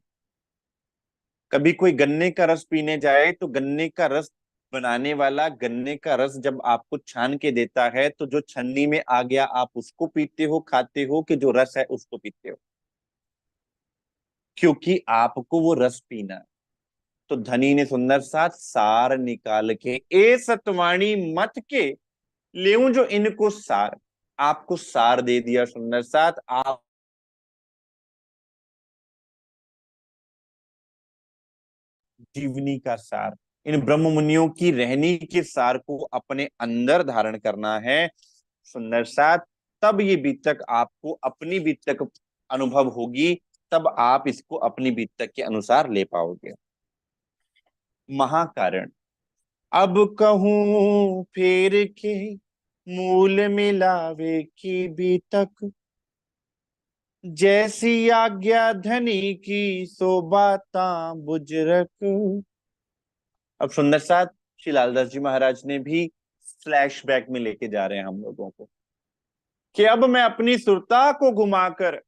कभी कोई गन्ने का रस पीने जाए तो गन्ने का रस बनाने वाला गन्ने का रस जब आपको छान के देता है तो जो छन्नी में आ गया आप उसको पीते हो, खाते हो, कि जो रस है उसको पीते हो? क्योंकि आपको वो रस पीना है। तो धनी ने सुंदर साथ सार निकाल के, ए सतवाणी मत के लेऊं जो इनको सार, आपको सार दे दिया सुंदर साथ। आप जीवनी का सार, इन ब्रह्म मुनियों की रहनी के सार को अपने अंदर धारण करना है सुंदर साथ। तब ये बीतक आपको अपनी बीतक अनुभव होगी, तब आप इसको अपनी बीतक के अनुसार ले पाओगे। महाकारण, अब कहूं फेर के मूल मिलावे की बीतक, जैसी आज्ञा धनी की सो बाता बुजरक। अब सुंदर साथ श्री लालदास जी महाराज ने भी फ्लैशबैक में लेके जा रहे हैं हम लोगों को कि अब मैं अपनी सुरता को घुमाकर,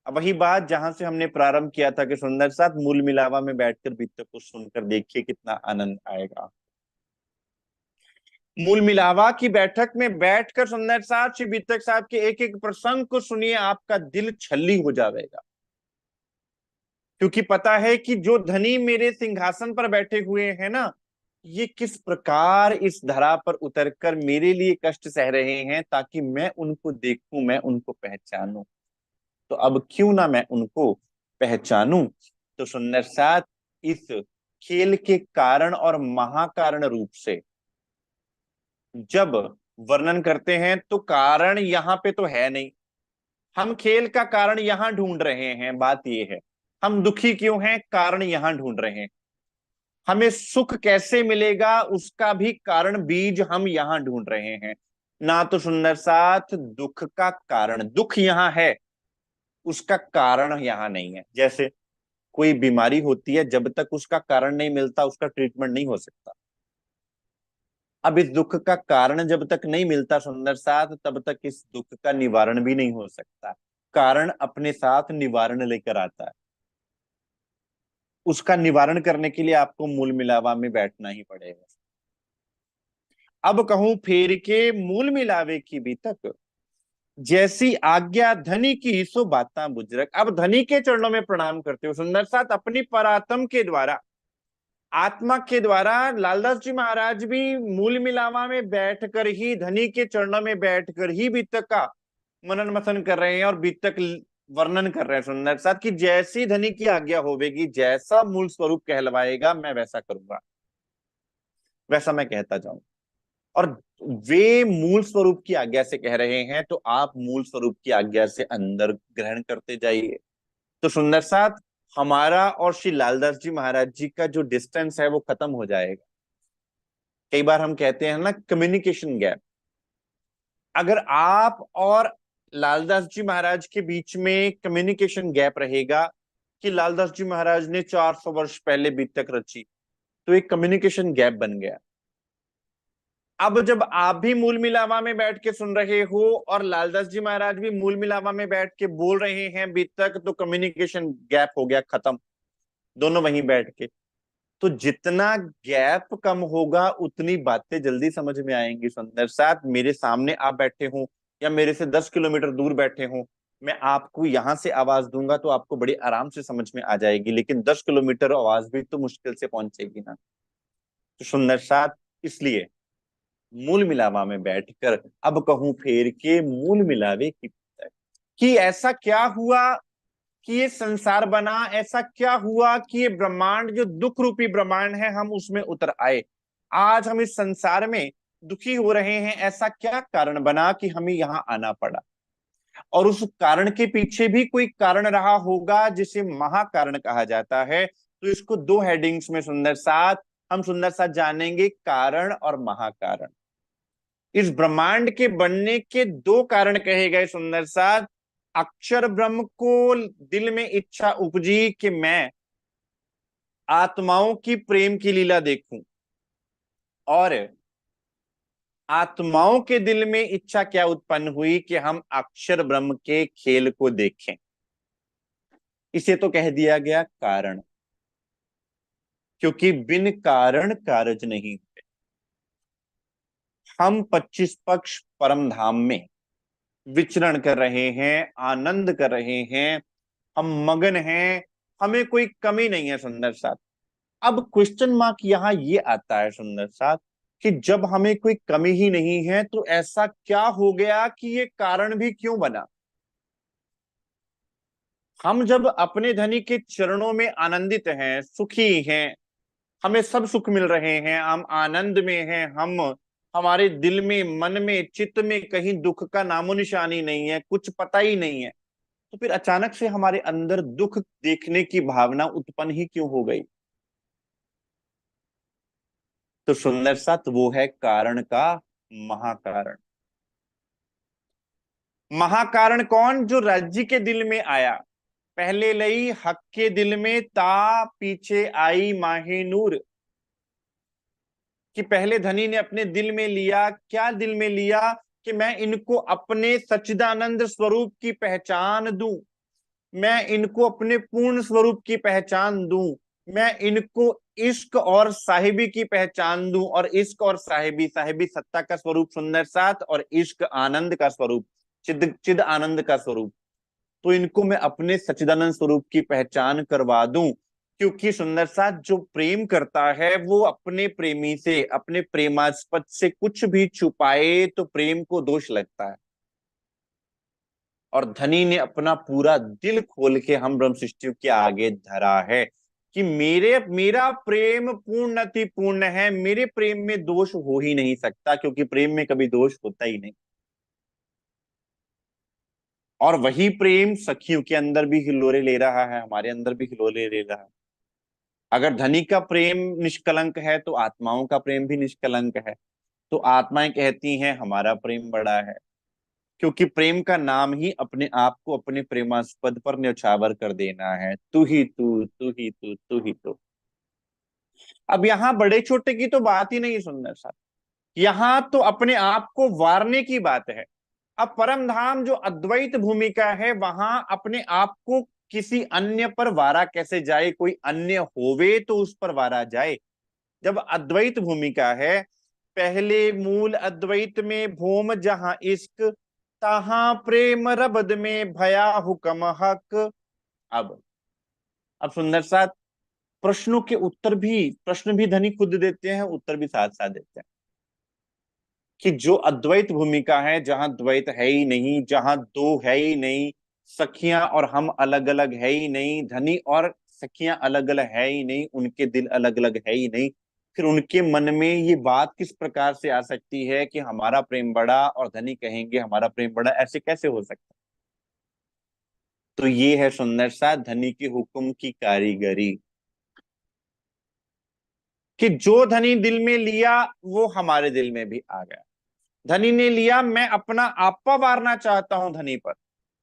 अब वही बात जहां से हमने प्रारंभ किया था कि सुंदर साथ मूल मिलावा में बैठकर बीतक को सुनकर देखिए कितना आनंद आएगा। मूल मिलावा की बैठक में बैठकर सुंदर साथ श्री बीतक साहब के एक एक प्रसंग को सुनिए, आपका दिल छल्ली हो जाएगा। क्योंकि पता है कि जो धनी मेरे सिंहासन पर बैठे हुए हैं ना, ये किस प्रकार इस धरा पर उतरकर मेरे लिए कष्ट सह रहे हैं ताकि मैं उनको देखूं, मैं उनको पहचानूं। तो अब क्यों ना मैं उनको पहचानूं। तो सुंदर साथ इस खेल के कारण और महाकारण रूप से जब वर्णन करते हैं तो कारण यहाँ पे तो है नहीं, हम खेल का कारण यहां ढूंढ रहे हैं। बात यह है, हम दुखी क्यों हैं, कारण यहां ढूंढ रहे हैं। हमें सुख कैसे मिलेगा, उसका भी कारण बीज हम यहां ढूंढ रहे हैं। ना तो सुंदर साथ दुख का कारण, दुख यहां है, उसका कारण यहां नहीं है। जैसे कोई बीमारी होती है, जब तक उसका कारण नहीं मिलता उसका ट्रीटमेंट नहीं हो सकता। अब इस दुख का कारण जब तक नहीं मिलता सुंदर साथ, तब तक इस दुख का निवारण भी नहीं हो सकता। कारण अपने साथ निवारण लेकर आता है, उसका निवारण करने के लिए आपको मूल मिलावा में बैठना ही पड़ेगा। अब कहूं फेर के मूल मिलावे की भी तक, जैसी आज्ञा धनी की सो बाता बुजरक। अब धनी के चरणों में प्रणाम करते हो सुंदर साथ, अपनी परात्म के द्वारा, आत्मा के द्वारा लालदास जी महाराज भी मूल मिलावा में बैठकर ही, धनी के चरणों में बैठकर ही बीतक का मनन मथन कर रहे हैं और बीतक वर्णन कर रहे हैं सुंदर साथ कि जैसी धनी की आज्ञा होवेगी, जैसा मूल स्वरूप कहलवाएगा मैं वैसा करूंगा, वैसा मैं कहता जाऊं। और वे मूल स्वरूप की आज्ञा से कह रहे हैं तो आप मूल स्वरूप की आज्ञा से अंदर ग्रहण करते जाइए। तो सुंदर साथ हमारा और श्री लालदास जी महाराज जी का जो डिस्टेंस है वो खत्म हो जाएगा। कई बार हम कहते हैं ना कम्युनिकेशन गैप, अगर आप और लालदास जी महाराज के बीच में कम्युनिकेशन गैप रहेगा कि लालदास जी महाराज ने 400 वर्ष पहले बीतक रची, तो एक कम्युनिकेशन गैप बन गया। अब जब आप भी मूल मिलावा में बैठ के सुन रहे हो और लालदास जी महाराज भी मूल मिलावा में बैठ के बोल रहे हैं बीतक, तो कम्युनिकेशन गैप हो गया खत्म, दोनों वहीं बैठ के। तो जितना गैप कम होगा उतनी बातें जल्दी समझ में आएंगी सुंदर साथ। मेरे सामने आप बैठे हो या मेरे से 10 किलोमीटर दूर बैठे हो, मैं आपको यहां से आवाज दूंगा तो आपको बड़ी आराम से समझ में आ जाएगी, लेकिन 10 किलोमीटर आवाज भी तो मुश्किल से पहुंचेगी ना। तो सुंदर साथ इसलिए मूल मिलावा में बैठकर अब कहूं फेर के मूल मिलावे की पुस्तक, कि ऐसा क्या हुआ कि ये संसार बना, ऐसा क्या हुआ कि ये ब्रह्मांड जो दुख रूपी ब्रह्मांड है हम उसमें उतर आए। आज हम इस संसार में दुखी हो रहे हैं, ऐसा क्या कारण बना कि हमें यहां आना पड़ा। और उस कारण के पीछे भी कोई कारण रहा होगा जिसे महाकारण कहा जाता है। तो इसको दो हेडिंग्स में सुंदर साथ हम सुंदर साथ जानेंगे, कारण और महाकारण। इस ब्रह्मांड के बनने के दो कारण कहे गए सुंदर साथ, अक्षर ब्रह्म को दिल में इच्छा उपजी कि मैं आत्माओं की प्रेम की लीला देखूं, और आत्माओं के दिल में इच्छा क्या उत्पन्न हुई कि हम अक्षर ब्रह्म के खेल को देखें। इसे तो कह दिया गया कारण, क्योंकि बिन कारण कारज नहीं। हम 25 पक्ष परम धाम में विचरण कर रहे हैं, आनंद कर रहे हैं, हम मगन हैं, हमें कोई कमी नहीं है सुंदर साथ। अब क्वेश्चन मार्क यहां ये आता है सुंदर साथ, कि जब हमें कोई कमी ही नहीं है तो ऐसा क्या हो गया कि ये कारण भी क्यों बना। हम जब अपने धनी के चरणों में आनंदित हैं, सुखी हैं, हमें सब सुख मिल रहे हैं, हम आनंद में हैं, हम हमारे दिल में, मन में, चित्त में कहीं दुख का नामो निशानी नहीं है, कुछ पता ही नहीं है, तो फिर अचानक से हमारे अंदर दुख देखने की भावना उत्पन्न ही क्यों हो गई। तो सुंदर साथ वो है कारण का महाकारण। महाकारण कौन? जो राज्य के दिल में आया, पहले लई हक के दिल में ता पीछे आई माहे नूर। कि पहले धनी ने अपने दिल में लिया, क्या दिल में लिया? कि मैं इनको अपने सच्चिदानंद स्वरूप की पहचान दूं, मैं इनको अपने पूर्ण स्वरूप की पहचान दूं, मैं इनको इश्क और साहिबी की पहचान दूं। और इश्क और साहिबी, साहिबी सत्ता का स्वरूप सुंदर साथ, और इश्क आनंद का स्वरूप, चिद चिद आनंद का स्वरूप। तो इनको मैं अपने सच्चिदानंद स्वरूप की पहचान करवा दूं। क्योंकि सुंदर साथ जो प्रेम करता है वो अपने प्रेमी से, अपने प्रेमास्पद से कुछ भी छुपाए तो प्रेम को दोष लगता है। और धनी ने अपना पूरा दिल खोल के हम ब्रह्म सृष्टि के आगे धरा है कि मेरा प्रेम पूर्ण अति पूर्ण है, मेरे प्रेम में दोष हो ही नहीं सकता, क्योंकि प्रेम में कभी दोष होता ही नहीं। और वही प्रेम सखियों के अंदर भी हिलोरे ले रहा है, हमारे अंदर भी हिलोरे ले रहा है। अगर धनी का प्रेम निष्कलंक है तो आत्माओं का प्रेम भी निष्कलंक है। तो आत्माएं कहती हैं हमारा प्रेम बड़ा है, क्योंकि प्रेम का नाम ही अपने आप को अपने प्रेमास्पद पर न्यौछावर कर देना है। तू ही तू, तू ही तू, तू ही तू। अब यहाँ बड़े छोटे की तो बात ही नहीं सुनना साहब, यहाँ तो अपने आप को वारने की बात है। अब परम धाम जो अद्वैत भूमिका है, वहां अपने आप को किसी अन्य पर वारा कैसे जाए? कोई अन्य होवे तो उस पर वारा जाए। जब अद्वैत भूमिका है, पहले मूल अद्वैत में भूम जहां इश्क, तहां प्रेम रबद में भया हुक्म हक। अब अब सुंदर साथ प्रश्नों के उत्तर भी, प्रश्न भी धनी खुद देते हैं, उत्तर भी साथ साथ देते हैं। कि जो अद्वैत भूमिका है, जहां द्वैत है ही नहीं, जहां दो है ही नहीं, सखियां और हम अलग अलग है ही नहीं, धनी और सखियां अलग अलग है ही नहीं, उनके दिल अलग अलग है ही नहीं, फिर उनके मन में ये बात किस प्रकार से आ सकती है कि हमारा प्रेम बड़ा और धनी कहेंगे हमारा प्रेम बड़ा? ऐसे कैसे हो सकता? तो ये है सुंदर सा धनी के हुक्म की कारीगरी, कि जो धनी दिल में लिया वो हमारे दिल में भी आ गया। धनी ने लिया, मैं अपना आपा वारना चाहता हूं धनी पर,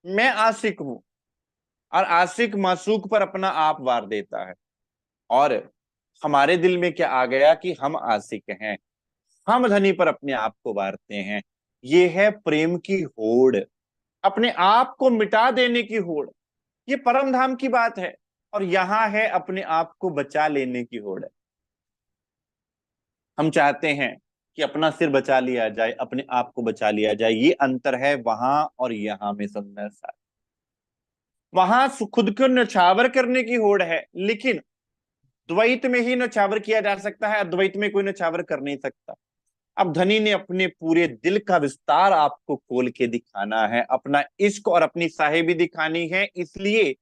मैं आशिक हूं, और आशिक मासूक पर अपना आप वार देता है। और हमारे दिल में क्या आ गया कि हम आशिक हैं, हम धनी पर अपने आप को वारते हैं। ये है प्रेम की होड़, अपने आप को मिटा देने की होड़। ये परम धाम की बात है। और यहां है अपने आप को बचा लेने की होड़। हम चाहते हैं कि अपना सिर बचा लिया जाए, अपने आप को बचा लिया जाए। ये अंतर है वहां और यहां में सुंदर सा। वहां खुद को न्यौछावर करने की होड़ है, लेकिन द्वैत में ही न्यौछावर किया जा सकता है, अद्वैत में कोई न्यौछावर कर नहीं सकता। अब धनी ने अपने पूरे दिल का विस्तार आपको खोल के दिखाना है, अपना इश्क और अपनी साहेबी दिखानी है। इसलिए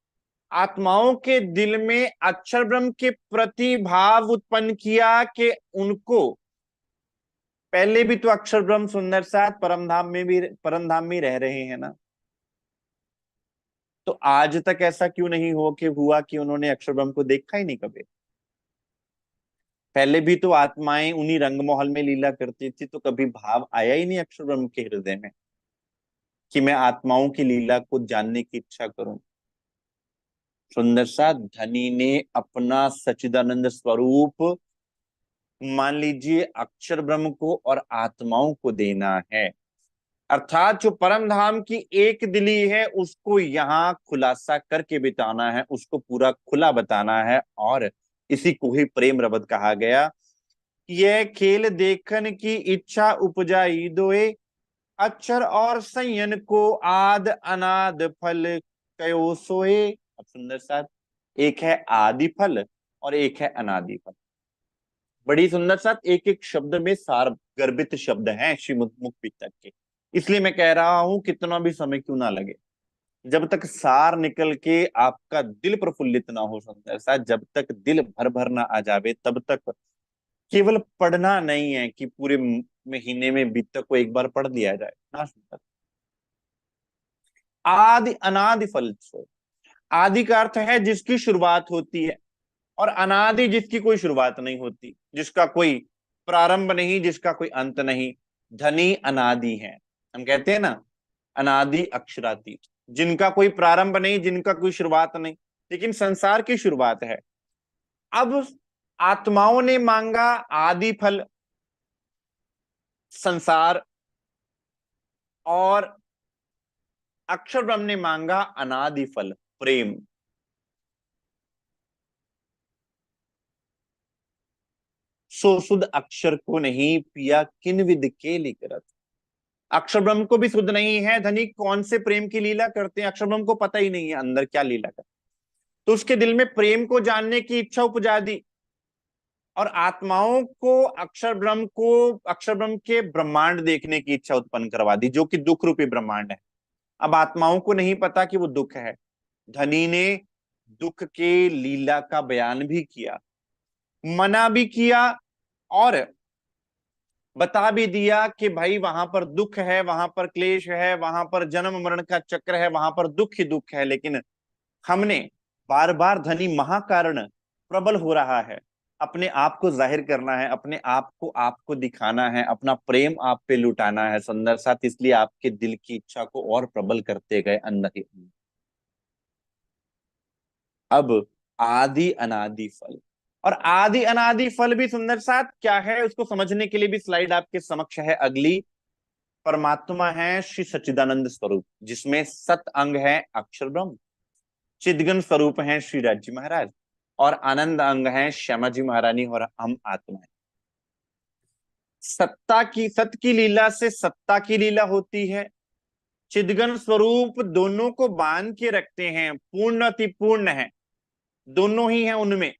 आत्माओं के दिल में अक्षर ब्रह्म के प्रति भाव उत्पन्न किया कि उनको, पहले भी तो अक्षर ब्रह्म सुंदर साथ परम धाम में रह रहे हैं ना, तो आज तक ऐसा क्यों नहीं हो कि हुआ कि उन्होंने अक्षर ब्रह्म को देखा ही नहीं कभी? पहले भी तो आत्माएं उन्हीं रंगमहल में लीला करती थी, तो कभी भाव आया ही नहीं अक्षर ब्रह्म के हृदय में। कि मैं आत्माओं की लीला को जानने की इच्छा करूं। सुंदर सा, धनी ने अपना सच्चिदानंद स्वरूप मान लीजिए अक्षर ब्रह्म को और आत्माओं को देना है, अर्थात जो परम धाम की एक दिली है उसको यहाँ खुलासा करके बिताना है, उसको पूरा खुला बताना है। और इसी को ही प्रेम रबद कहा गया। यह खेल देखन की इच्छा उपजाई दोए, अक्षर और संयन को आद अनाद फल कयो सोए। अब सुंदर साथ, एक है आदि फल और एक है अनादि फल। बड़ी सुंदर साथ, एक एक शब्द में सार गर्भित शब्द हैं श्री मुख पिटक के। इसलिए मैं कह रहा हूं कितना भी समय क्यों ना लगे, जब तक सार निकल के आपका दिल प्रफुल्लित ना हो सुंदर साथ, जब तक दिल भर भर ना आ जावे, तब तक केवल पढ़ना नहीं है कि पूरे महीने में बीतक को एक बार पढ़ दिया जाए ना सुंदर। आदि अनादि फल से, आदि का अर्थ है जिसकी शुरुआत होती है, और अनादि जिसकी कोई शुरुआत नहीं होती, जिसका कोई प्रारंभ नहीं, जिसका कोई अंत नहीं। धनी अनादि है, हम कहते हैं ना अनादि अक्षरातीत, जिनका कोई प्रारंभ नहीं, जिनका कोई शुरुआत नहीं, लेकिन संसार की शुरुआत है। अब आत्माओं ने मांगा आदि फल संसार, और अक्षर ब्रह्म ने मांगा अनादि फल प्रेम। सो सुध अक्षर को नहीं पिया किन विद के लिखरत। अक्षर ब्रह्म को भी शुद्ध नहीं है धनी कौन से प्रेम की लीला करते हैं, अक्षर ब्रह्म को पता ही नहीं है अंदर क्या लीला करते, तो उसके दिल में प्रेम को जानने की इच्छा उपजा दी, और आत्माओं को अक्षर ब्रह्म के ब्रह्मांड देखने की इच्छा उत्पन्न करवा दी, जो कि दुख रूपी ब्रह्मांड है। अब आत्माओं को नहीं पता कि वो दुख है, धनी ने दुख के लीला का बयान भी किया, मना भी किया, और बता भी दिया कि भाई वहां पर दुख है, वहां पर क्लेश है, वहां पर जन्म मरण का चक्र है, वहां पर दुख ही दुख है। लेकिन हमने बार बार धनी महाकारण प्रबल हो रहा है, अपने आप को जाहिर करना है, अपने आप को आपको दिखाना है, अपना प्रेम आप पे लुटाना है सुंदर साथ, इसलिए आपके दिल की इच्छा को और प्रबल करते गए अंदर ही अंदर। अब आदि अनादि फल, और आदि अनादि फल भी सुंदर साथ क्या है उसको समझने के लिए भी स्लाइड आपके समक्ष है अगली। परमात्मा है श्री सच्चिदानंद स्वरूप, जिसमें सत अंग है अक्षर ब्रह्म, चिदगन स्वरूप है श्री राज्य महाराज, और आनंद अंग है श्यामा जी महारानी, और हम आत्मा है। सत की लीला से सत्ता की लीला होती है। चिदगन स्वरूप दोनों को बांध के रखते हैं, पूर्ण अति पूर्ण है, दोनों ही है उनमें।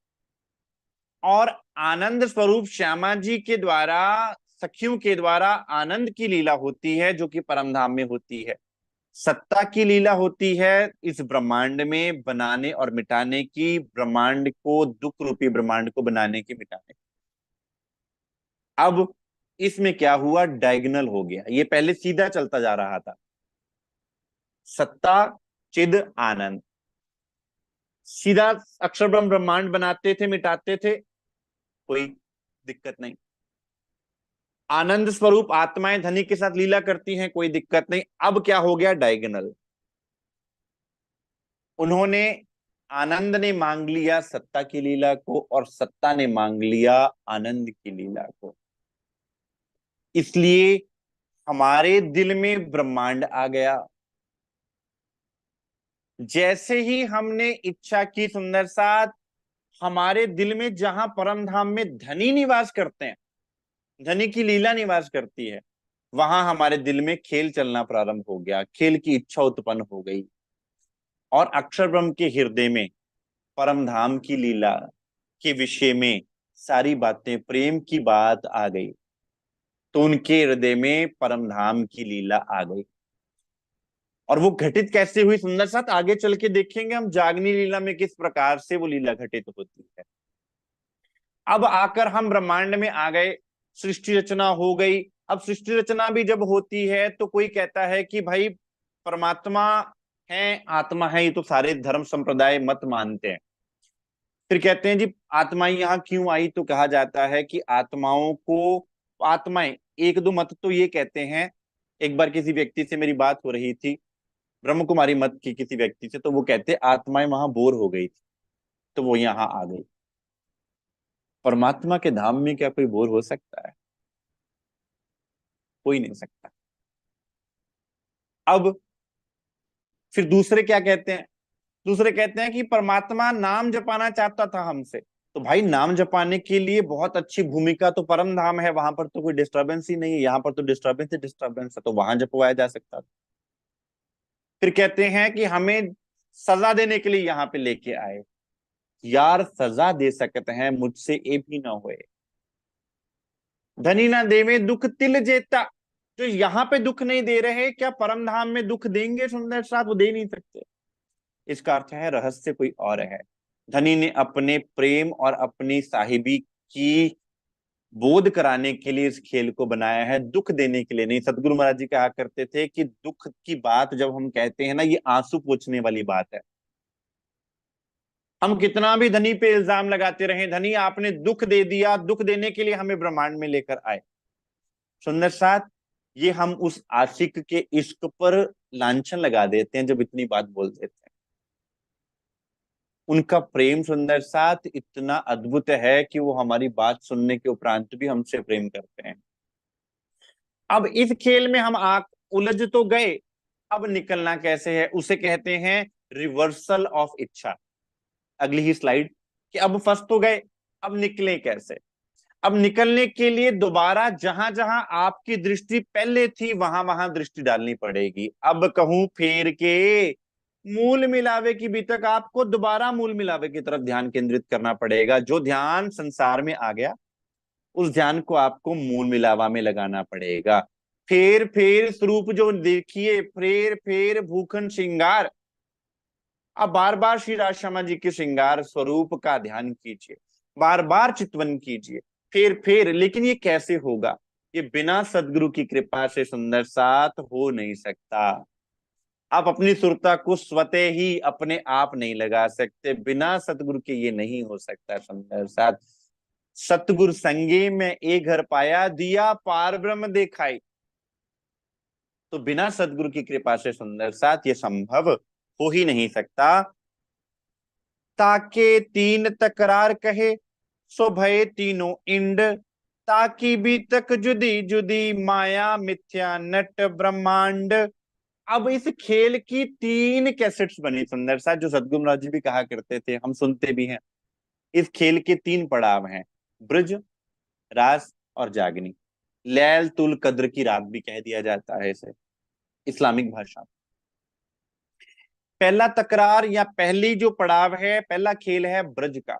और आनंद स्वरूप श्यामा जी के द्वारा, सखियों के द्वारा आनंद की लीला होती है, जो कि परम धाम में होती है। सत्ता की लीला होती है इस ब्रह्मांड में बनाने और मिटाने की, ब्रह्मांड को दुख रूपी ब्रह्मांड को बनाने की, मिटाने की। अब इसमें क्या हुआ, डायगनल हो गया, ये पहले सीधा चलता जा रहा था, सत्ता चिद आनंद, सीधा अक्षर ब्रह्म ब्रह्मांड बनाते थे, मिटाते थे, कोई दिक्कत नहीं। आनंद स्वरूप आत्माएं धनी के साथ लीला करती हैं, कोई दिक्कत नहीं। अब क्या हो गया, डायगोनल। उन्होंने, आनंद ने मांग लिया सत्ता की लीला को, और सत्ता ने मांग लिया आनंद की लीला को। इसलिए हमारे दिल में ब्रह्मांड आ गया। जैसे ही हमने इच्छा की सुंदर साथ, हमारे दिल में जहां परम धाम में धनी निवास करते हैं, धनी की लीला निवास करती है, वहां हमारे दिल में खेल चलना प्रारंभ हो गया, खेल की इच्छा उत्पन्न हो गई। और अक्षर ब्रह्म के हृदय में परम धाम की लीला के विषय में सारी बातें, प्रेम की बात आ गई, तो उनके हृदय में परम धाम की लीला आ गई। और वो घटित कैसे हुई सुंदर साथ, आगे चल के देखेंगे हम जागनी लीला में किस प्रकार से वो लीला घटित होती है। अब आकर हम ब्रह्मांड में आ गए, सृष्टि रचना हो गई। अब सृष्टि रचना भी जब होती है तो कोई कहता है कि भाई परमात्मा है, आत्मा है, ये तो सारे धर्म संप्रदाय मत मानते हैं। फिर कहते हैं जी आत्मा यहाँ क्यों आई, तो कहा जाता है कि आत्माओं को, आत्माएं, एक दो मत तो ये कहते हैं एक बार किसी व्यक्ति से मेरी बात हो रही थी, ब्रह्म कुमारी मत की किसी व्यक्ति से, तो वो कहते आत्माएं वहां बोर हो गई थी तो वो यहाँ आ गई। परमात्मा के धाम में क्या कोई बोर हो सकता है? कोई नहीं सकता। अब फिर दूसरे क्या कहते हैं? दूसरे कहते हैं कि परमात्मा नाम जपाना चाहता था हमसे। तो भाई नाम जपाने के लिए बहुत अच्छी भूमिका तो परम धाम है, वहां पर तो कोई डिस्टरबेंस ही नहीं है, यहाँ पर तो डिस्टरबेंस ही डिस्टरबेंस है, तो वहां जपवाया जा सकता था। फिर कहते हैं कि हमें सजा देने के लिए यहाँ पे लेके आए। यार सजा दे सकते हैं, मुझसे ये भी ना होए। धनी ना देवे दुख तिल जेता, जो यहाँ पे दुख नहीं दे रहे, क्या परम धाम में दुख देंगे? सुंदर साथ वो दे नहीं सकते। इसका अर्थ है रहस्य कोई और है। धनी ने अपने प्रेम और अपनी साहिबी की बोध कराने के लिए इस खेल को बनाया है, दुख देने के लिए नहीं। सतगुरु महाराज जी कहा करते थे कि दुख की बात जब हम कहते हैं ना, ये आंसू पोंछने वाली बात है। हम कितना भी धनी पे इल्जाम लगाते रहे, धनी आपने दुख दे दिया, दुख देने के लिए हमें ब्रह्मांड में लेकर आए। सुंदर साथ, ये हम उस आशिक के इश्क पर लांछन लगा देते हैं जब इतनी बात बोल देते हैं। उनका प्रेम सुंदर साथ इतना अद्भुत है कि वो हमारी बात सुनने के उपरांत भी हमसे प्रेम करते हैं। अब इस खेल में हम आग उलझ तो गए, अब निकलना कैसे है? उसे कहते हैं रिवर्सल ऑफ इच्छा। अगली ही स्लाइड, कि अब फंस तो गए, अब निकले कैसे? अब निकलने के लिए दोबारा जहां जहां आपकी दृष्टि पहले थी वहां वहां दृष्टि डालनी पड़ेगी। अब कहूं फेर के मूल मिलावे की बीतक, आपको दोबारा मूल मिलावे की तरफ ध्यान केंद्रित करना पड़ेगा। जो ध्यान संसार में आ गया, उस ध्यान को आपको मूल मिलावा में लगाना पड़ेगा। फेर फेर स्वरूप जो देखिए, फेर फेर भूखन श्रृंगार। अब बार बार श्री राजश्यामा जी के श्रृंगार स्वरूप का ध्यान कीजिए, बार बार चितवन कीजिए, फिर लेकिन ये कैसे होगा? ये बिना सदगुरु की कृपा से सुंदर साथ हो नहीं सकता। आप अपनी सुरता को स्वतः ही अपने आप नहीं लगा सकते, बिना सतगुरु के ये नहीं हो सकता सुंदर साथ। सतगुरु संगे में एक घर पाया, दिया पार ब्रह्म दिखाई। तो बिना सदगुरु की कृपा से सुंदर साथ ये संभव हो ही नहीं सकता। ताके तीन तकरार कहे, सो भय तीनों इंड। ताकि भी तक जुदी जुदी माया मिथ्या नट ब्रह्मांड। अब इस खेल की तीन कैसेट्स बनी सुंदर सा, जो सदगुरु महाराज जी भी कहा करते थे, हम सुनते भी हैं। इस खेल के तीन पड़ाव हैं, ब्रज, रास और जागनी। लैल तुल कद्र की रात भी कह दिया जाता है इसे इस्लामिक भाषा। पहला तकरार या पहली जो पड़ाव है, पहला खेल है ब्रज का।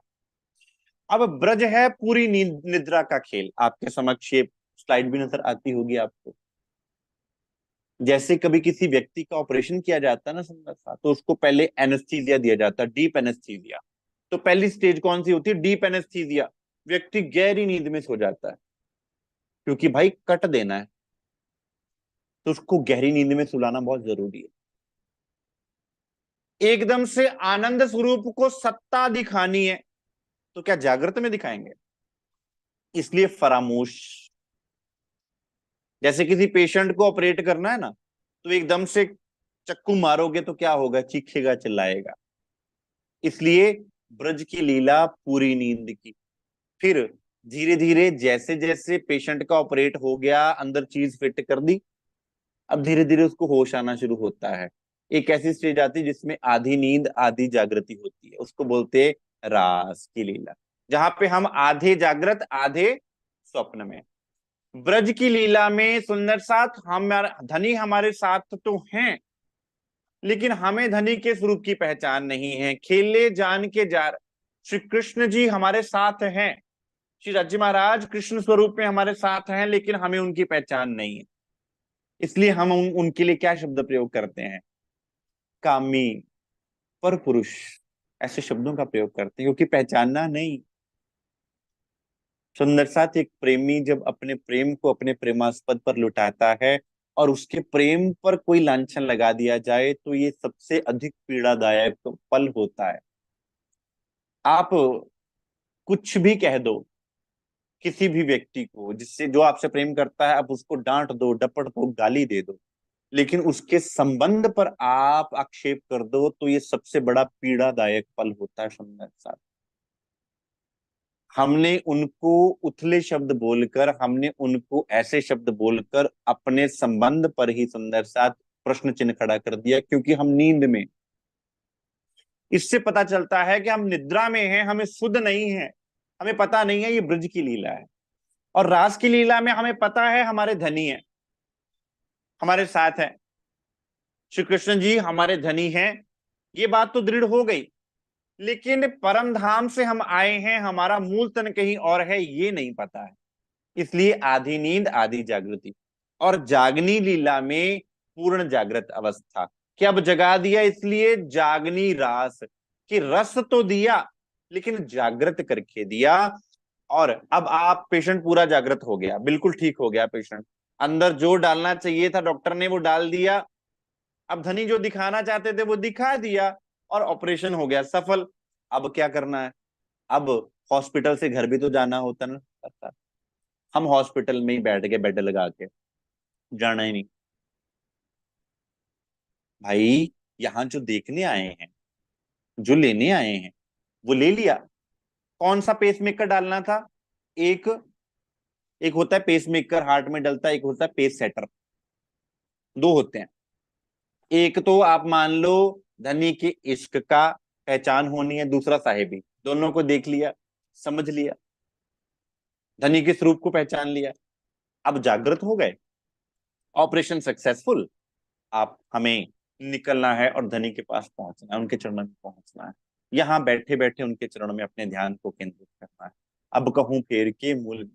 अब ब्रज है पूरी नींद निद्रा का खेल। आपके समक्ष ये स्लाइड भी नजर आती होगी आपको। जैसे कभी किसी व्यक्ति का ऑपरेशन किया जाता है ना सुंदर सा, तो उसको पहले एनेस्थीसिया दिया जाता है, डीप एनेस्थीसिया। तो पहली स्टेज कौन सी होती है? Deep anaesthesia. व्यक्ति गहरी नींद में सो जाता है, क्योंकि भाई कट देना है, तो उसको गहरी नींद में सुलाना बहुत जरूरी है। एकदम से आनंद स्वरूप को सत्ता दिखानी है, तो क्या जागृत में दिखाएंगे? इसलिए फरामोश। जैसे किसी पेशेंट को ऑपरेट करना है ना, तो एकदम से चक्कू मारोगे तो क्या होगा? चीखेगा, चिल्लाएगा। इसलिए ब्रज की लीला पूरी नींद की। फिर धीरे धीरे जैसे जैसे पेशेंट का ऑपरेट हो गया, अंदर चीज फिट कर दी, अब धीरे धीरे उसको होश आना शुरू होता है। एक ऐसी स्टेज आती है जिसमें आधी नींद आधी जागृति होती है, उसको बोलते हैं रास की लीला, जहां पे हम आधे जागृत आधे स्वप्न में। ब्रज की लीला में सुंदर साथ हम धनी हमारे साथ तो हैं, लेकिन हमें धनी के स्वरूप की पहचान नहीं है। खेले जान के जार, श्री कृष्ण जी हमारे साथ हैं, श्री राज्य महाराज कृष्ण स्वरूप में हमारे साथ हैं, लेकिन हमें उनकी पहचान नहीं है। इसलिए हम उनके लिए क्या शब्द प्रयोग करते हैं? कामी, पर पुरुष, ऐसे शब्दों का प्रयोग करते हैं, क्योंकि पहचानना नहीं। सुंदर साथ, एक प्रेमी जब अपने प्रेम को अपने प्रेमास्पद पर लुटाता है और उसके प्रेम पर कोई लांछन लगा दिया जाए, तो ये सबसे अधिक पीड़ादायक पल होता है। आप कुछ भी कह दो, किसी भी व्यक्ति को, जिससे जो आपसे प्रेम करता है, आप उसको डांट दो, डपट दो, गाली दे दो, लेकिन उसके संबंध पर आप आक्षेप कर दो, तो ये सबसे बड़ा पीड़ादायक पल होता है सुंदर साथ। हमने उनको उथले शब्द बोलकर, हमने उनको ऐसे शब्द बोलकर अपने संबंध पर ही सुंदर साथ प्रश्न चिन्ह खड़ा कर दिया, क्योंकि हम नींद में। इससे पता चलता है कि हम निद्रा में हैं, हमें सुध नहीं है, हमें पता नहीं है ये ब्रज की लीला है। और रास की लीला में हमें पता है हमारे धनी है, हमारे साथ है, श्री कृष्ण जी हमारे धनी हैं, ये बात तो दृढ़ हो गई। लेकिन परम धाम से हम आए हैं, हमारा मूल तन कहीं और है, ये नहीं पता है। इसलिए आधी नींद आधी जागृति, और जागनी लीला में पूर्ण जागृत अवस्था, कि अब जगा दिया, इसलिए जागनी रास, कि रस तो दिया लेकिन जागृत करके दिया। और अब आप, पेशेंट पूरा जागृत हो गया, बिल्कुल ठीक हो गया पेशेंट, अंदर जो डालना चाहिए था डॉक्टर ने वो डाल दिया, अब धनी जो दिखाना चाहते थे वो दिखा दिया, और ऑपरेशन हो गया सफल। अब क्या करना है? अब हॉस्पिटल से घर भी तो जाना होता ना। हम हॉस्पिटल में ही बैठ के बेड लगा के, जाना ही नहीं भाई। यहाँ जो देखने आए हैं, जो लेने आए हैं, वो ले लिया। कौन सा पेसमेकर डालना था? एक एक होता है पेसमेकर, हार्ट में डलता है, एक होता है पेस सेटर, दो होते हैं। एक तो आप मान लो धनी के इश्क का पहचान होनी है, दूसरा साहेबी। दोनों को देख लिया, समझ लिया, धनी के स्वरूप को पहचान लिया, अब जागृत हो गए, ऑपरेशन सक्सेसफुल। आप, हमें निकलना है और धनी के पास पहुंचना है, उनके चरणों में पहुंचना है, यहाँ बैठे बैठे उनके चरणों में अपने ध्यान को केंद्रित करना है। अब कहूं फेर के मूल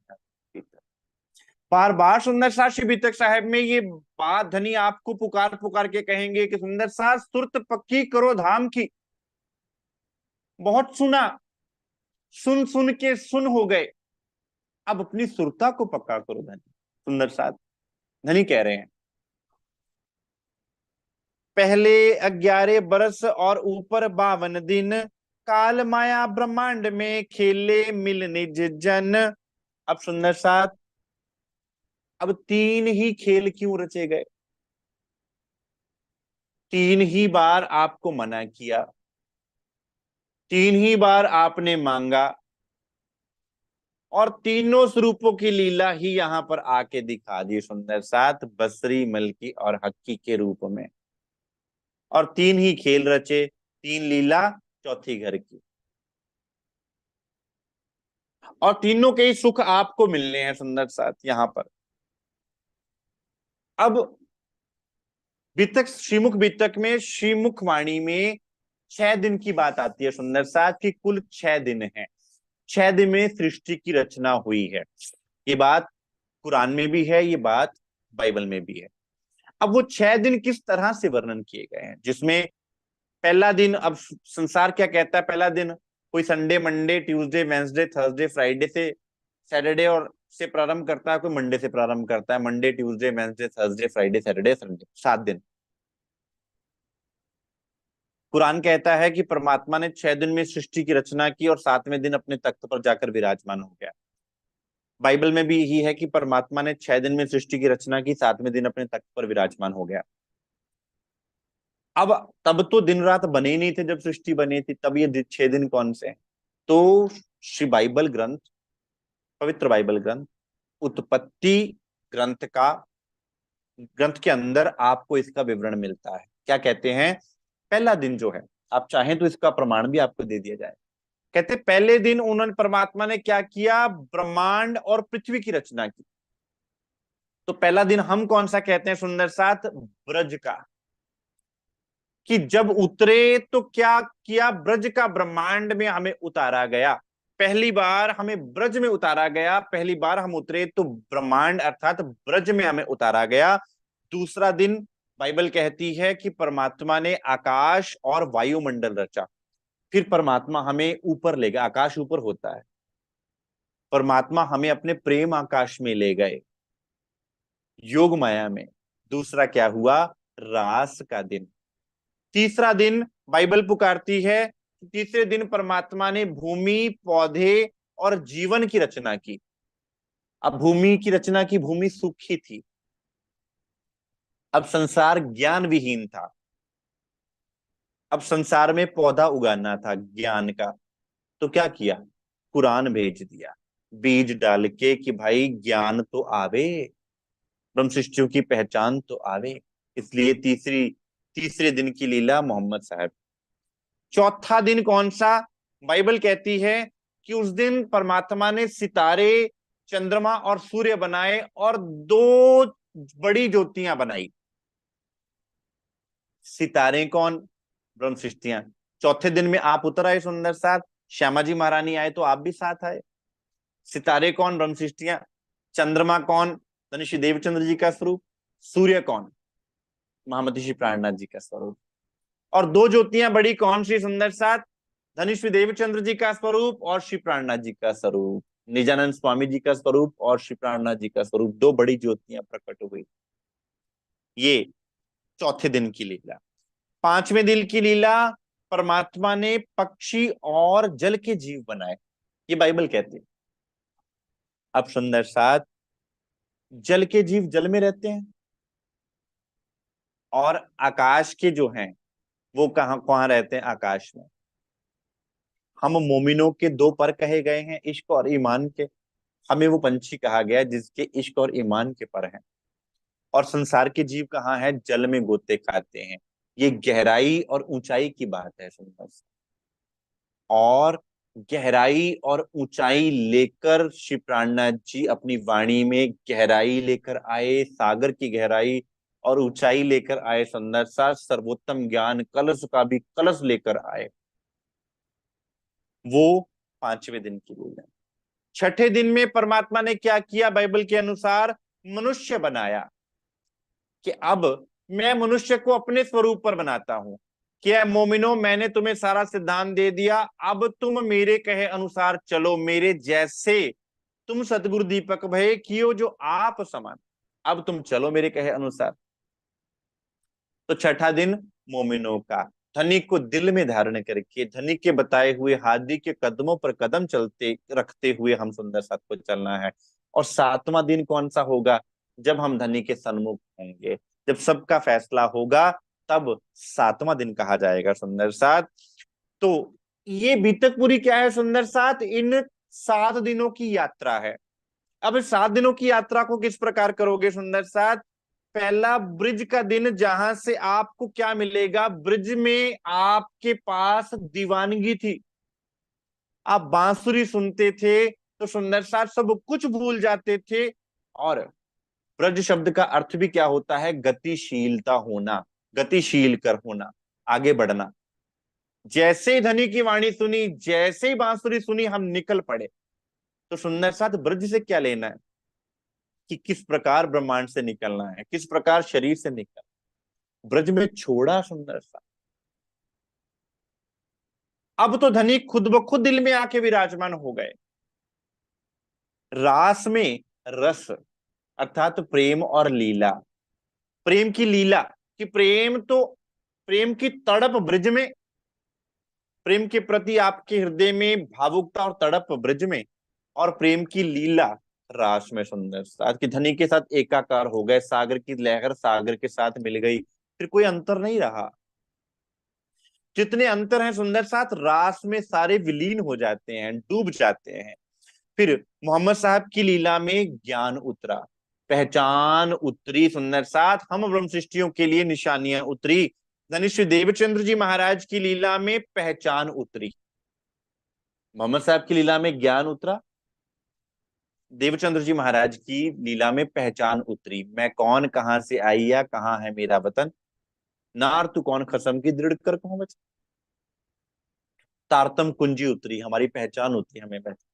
बार बार सुंदर साथ श्री बीतक साहब में ये बात धनी आपको पुकार पुकार के कहेंगे कि सुंदर साथ सुरत पक्की करो धाम की। बहुत सुना, सुन सुन के सुन हो गए, अब अपनी सुरता को पक्का करो धनी। सुंदर साथ धनी कह रहे हैं, पहले 11 बरस और ऊपर 52 दिन, काल माया ब्रह्मांड में खेले मिल निज जन। अब सुंदर साथ, अब तीन ही खेल क्यों रचे गए? तीन ही बार आपको मना किया, तीन ही बार आपने मांगा, और तीनों स्वरूपों की लीला ही यहां पर आके दिखा दी सुंदर साथ, बसरी, मलकी और हक्की के रूप में। और तीन ही खेल रचे, तीन लीला, चौथी घर की, और तीनों के ही सुख आपको मिलने हैं सुंदर साथ यहां पर। अब बीतक, श्रीमुख बीतक में, श्रीमुख वाणी में 6 दिन की बात आती है सुंदर साथ, की कुल 6 दिन है, 6 दिन में सृष्टि की रचना हुई है। ये बात कुरान में भी है, ये बात बाइबल में भी है। अब वो 6 दिन किस तरह से वर्णन किए गए हैं, जिसमें पहला दिन, अब संसार क्या कहता है, पहला दिन कोई Sunday, Monday, Tuesday, Wednesday, Thursday, Friday से, सैटरडे और से प्रारंभ करता है, कोई मंडे से प्रारंभ करता है, Monday, Tuesday, Wednesday, Thursday, Friday, Saturday, Sunday, 7 दिन। कुरान कहता है कि परमात्मा ने 6 दिन में सृष्टि की रचना की और 7वें दिन अपने तख्त पर जाकर विराजमान हो गया। बाइबल में भी यही है कि परमात्मा ने 6 दिन में सृष्टि की रचना की, 7वें दिन अपने तख्त पर विराजमान हो गया। अब तब तो दिन रात बने ही नहीं थे जब सृष्टि बनी थी, तब ये 6 दिन कौन से हैं? तो श्री बाइबल ग्रंथ, पवित्र बाइबल ग्रंथ, उत्पत्ति ग्रंथ का, ग्रंथ के अंदर आपको इसका विवरण मिलता है। क्या कहते हैं? पहला दिन जो है, आप चाहें तो इसका प्रमाण भी आपको दे दिया जाए। कहते पहले दिन उन्होंने, परमात्मा ने क्या किया? ब्रह्मांड और पृथ्वी की रचना की। तो पहला दिन हम कौन सा कहते हैं सुंदर साथ? ब्रज का। कि जब उतरे तो क्या किया? ब्रज का, ब्रह्मांड में हमें उतारा गया, पहली बार हमें ब्रज में उतारा गया, पहली बार हम उतरे तो ब्रह्मांड अर्थात ब्रज में हमें उतारा गया। दूसरा दिन बाइबल कहती है कि परमात्मा ने आकाश और वायुमंडल रचा, फिर परमात्मा हमें ऊपर ले गया, आकाश ऊपर होता है, परमात्मा हमें अपने प्रेम आकाश में ले गए, योग माया में। दूसरा क्या हुआ? रास का दिन। तीसरा दिन बाइबल पुकारती है, तीसरे दिन परमात्मा ने भूमि, पौधे और जीवन की रचना की। अब भूमि की रचना की, भूमि सूखी थी, अब संसार ज्ञान विहीन था, अब संसार में पौधा उगाना था ज्ञान का। तो क्या किया, कुरान भेज दिया बीज डाल के कि भाई ज्ञान तो आवे, ब्रह्म सृष्टियों की पहचान तो आवे। इसलिए तीसरे दिन की लीला मोहम्मद साहब। चौथा दिन कौन सा, बाइबल कहती है कि उस दिन परमात्मा ने सितारे, चंद्रमा और सूर्य बनाए और दो बड़ी ज्योतियां बनाई। सितारे कौन, ब्रह्म सृष्टियां। चौथे दिन में आप उतर आए सुंदर साथ, श्यामा जी महारानी आए तो आप भी साथ आए। सितारे कौन, ब्रह्म सृष्टियां। चंद्रमा कौन, धनुषी देवचंद्र जी का स्वरूप। सूर्य कौन, महामती श्री प्राणनाथ जी का स्वरूप। और दो ज्योतियां बड़ी कौन सी सुंदर साथ, धनुषी देवचंद्र जी का स्वरूप और श्री प्राणनाथ जी का स्वरूप, निजानंद स्वामी जी का स्वरूप और श्री प्राणनाथ जी का स्वरूप, दो बड़ी ज्योतियां प्रकट हुई। ये चौथे दिन की लीला। पांचवें दिन की लीला, परमात्मा ने पक्षी और जल के जीव बनाए, ये बाइबल कहती है। अब सुंदर साथ, जल के जीव जल में रहते हैं और आकाश के जो हैं वो कहां कहां रहते हैं, आकाश में। हम मोमिनों के दो पर कहे गए हैं, इश्क और ईमान के। हमें वो पंछी कहा गया जिसके इश्क और ईमान के पर हैं। और संसार के जीव कहाँ हैं, जल में गोते खाते हैं। ये गहराई और ऊंचाई की बात है सुंदर। और गहराई और ऊंचाई लेकर श्री प्राणनाथ जी अपनी वाणी में गहराई लेकर आए, सागर की गहराई और ऊंचाई लेकर आए सुंदर सा, सर्वोत्तम ज्ञान कलश का भी कलश लेकर आए। वो पांचवें दिन की लीला। छठे दिन में परमात्मा ने क्या किया, बाइबल के अनुसार मनुष्य बनाया कि अब मैं मनुष्य को अपने स्वरूप पर बनाता हूं। क्या मोमिनो, मैंने तुम्हें सारा सिद्धांत दे दिया, अब तुम मेरे कहे अनुसार चलो, मेरे जैसे तुम सतगुरु दीपक भय कियो जो आप समान। अब तुम चलो मेरे कहे अनुसार। तो छठा दिन मोमिनों का, धनिक को दिल में धारण करके, धनिक के बताए हुए हादी के कदमों पर कदम चलते रखते हुए हम सुंदर साथ को चलना है। और सातवां दिन कौन सा होगा, जब हम धनिक के सन्मुख होंगे, जब सबका फैसला होगा, तब सातवां दिन कहा जाएगा सुंदर साथ। तो ये बीतकपुरी क्या है सुंदर साथ, इन 7 दिनों की यात्रा है। अब इस 7 दिनों की यात्रा को किस प्रकार करोगे सुंदर साथ। पहला ब्रिज का दिन, जहां से आपको क्या मिलेगा, ब्रिज में आपके पास दीवानगी थी, आप बांसुरी सुनते थे तो सुंदर साथ सब कुछ भूल जाते थे। और ब्रज शब्द का अर्थ भी क्या होता है, गतिशीलता होना, गतिशील कर होना, आगे बढ़ना। जैसे ही धनी की वाणी सुनी, जैसे ही बांसुरी सुनी, हम निकल पड़े। तो सुंदर साथ ब्रज से क्या लेना है, कि किस प्रकार ब्रह्मांड से निकलना है, किस प्रकार शरीर से निकलना। ब्रज में छोड़ा सुंदर सा। अब तो धनी खुद ब खुद दिल में आके विराजमान हो गए। रास में रस, अर्थात प्रेम और लीला, प्रेम की लीला, कि प्रेम तो, प्रेम की तड़प ब्रज में, प्रेम के प्रति आपके हृदय में भावुकता और तड़प ब्रज में, और प्रेम की लीला रास में सुंदर साथ, कि धनी के साथ एकाकार हो गए, सागर की लहर सागर के साथ मिल गई, फिर कोई अंतर नहीं रहा। जितने अंतर हैं सुंदर साथ, रास में सारे विलीन हो जाते हैं, डूब जाते हैं। फिर मोहम्मद साहब की लीला में ज्ञान उतरा, पहचान उतरी सुंदर साथ, हम ब्रह्म सृष्टियों के लिए निशानियां उतरी। धनिश्री देवचंद्र जी महाराज की लीला में पहचान उतरी, मोहम्मद साहब की लीला में ज्ञान उतरा, देवचंद्र जी महाराज की लीला में पहचान उतरी। मैं कौन, कहां से आई या कहाँ है मेरा वतन, नार तू कौन खसम की दृढ़ कर कहूं बचन। तारतम कुंजी उतरी, हमारी पहचान उतरी, हमें पहचान।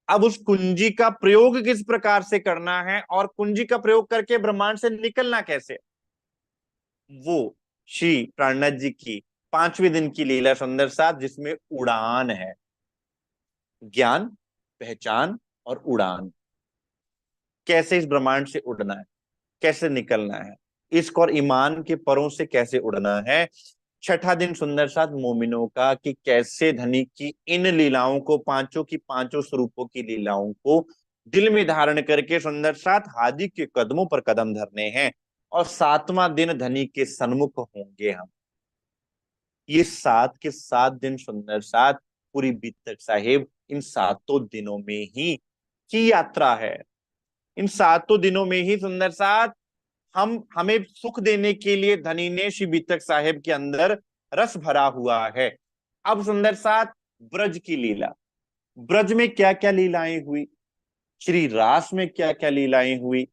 अब उस कुंजी का प्रयोग किस प्रकार से करना है, और कुंजी का प्रयोग करके ब्रह्मांड से निकलना कैसे, वो श्री प्राणनाथ जी की पांचवें दिन की लीला सुंदर साथ, जिसमें उड़ान है, ज्ञान, पहचान और उड़ान। कैसे इस ब्रह्मांड से उड़ना है, कैसे निकलना है, इश्क और ईमान के परों से कैसे उड़ना है। छठा दिन सुंदर साथ मोमिनों का, कि कैसे धनी की इन लीलाओं को, पांचों की पांचों स्वरूपों की लीलाओं को दिल में धारण करके सुंदर साथ हाजी के कदमों पर कदम धरने हैं, और 7वां दिन धनी के सन्मुख होंगे हम। ये 7 के 7 दिन सुंदर साथ पूरी बीतक साहिब इन 7 दिनों में ही की यात्रा है। इन 7 दिनों में ही सुंदर साथ हम हमें सुख देने के लिए धनी ने श्री बीतक साहिब के अंदर रस भरा हुआ है। अब सुंदर साथ ब्रज की लीला, ब्रज में क्या क्या लीलाएं हुई, श्री रास में क्या क्या लीलाएं हुई,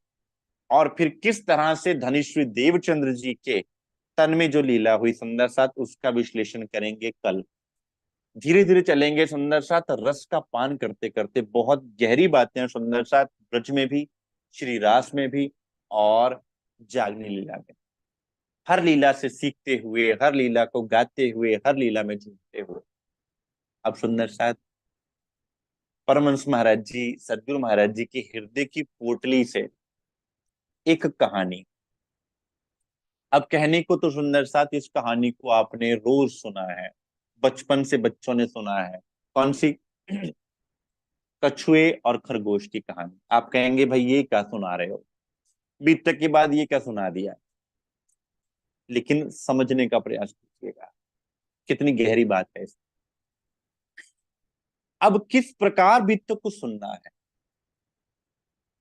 और फिर किस तरह से धनी श्री देवचंद्र जी के तन में जो लीला हुई सुंदर साथ, उसका विश्लेषण करेंगे कल। धीरे धीरे चलेंगे सुंदर साथ, रस का पान करते करते। बहुत गहरी बातें हैं सुंदर साथ, ब्रज में भी, श्री रास में भी, और जागनी लीला में। हर लीला से सीखते हुए, हर लीला को गाते हुए, हर लीला में झूमते हुए। अब सुंदर साथ परमहंस महाराज जी, सदगुरु महाराज जी के हृदय की पोटली से एक कहानी। अब कहने को तो सुंदर साथ इस कहानी को आपने रोज सुना है, बचपन से बच्चों ने सुना है। कौन सी? कछुए और खरगोश की कहानी। आप कहेंगे भाई ये क्या सुना रहे हो, बीत तक के बाद ये क्या सुना दिया। लेकिन समझने का प्रयास कीजिएगा, कितनी गहरी बात है इस। अब किस प्रकार बीतक को सुनना है,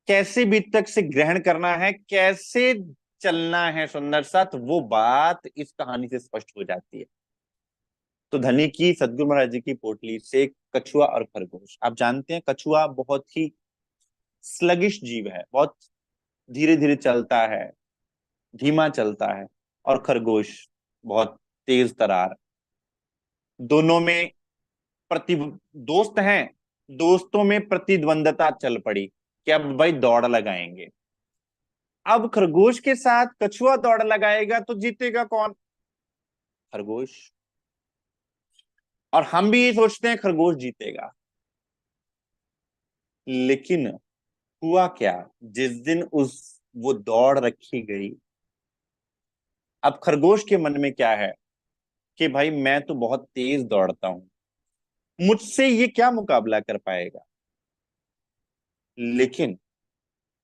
कैसे बीतक से ग्रहण करना है, कैसे चलना है सुंदर साथ, वो बात इस कहानी से स्पष्ट हो जाती है। तो धनी की सदगुरु महाराज जी की पोटली से कछुआ और खरगोश। आप जानते हैं कछुआ बहुत ही स्लगिश जीव है, बहुत धीरे धीरे चलता है, धीमा चलता है। और खरगोश बहुत तेज तरार। दोनों में प्रति दोस्त हैं, दोस्तों में प्रतिद्वंदता चल पड़ी कि अब भाई दौड़ लगाएंगे। अब खरगोश के साथ कछुआ दौड़ लगाएगा तो जीतेगा कौन? खरगोश। और हम भी ये सोचते हैं खरगोश जीतेगा। लेकिन हुआ क्या, जिस दिन उस वो दौड़ रखी गई, अब खरगोश के मन में क्या है कि भाई मैं तो बहुत तेज दौड़ता हूं, मुझसे ये क्या मुकाबला कर पाएगा। लेकिन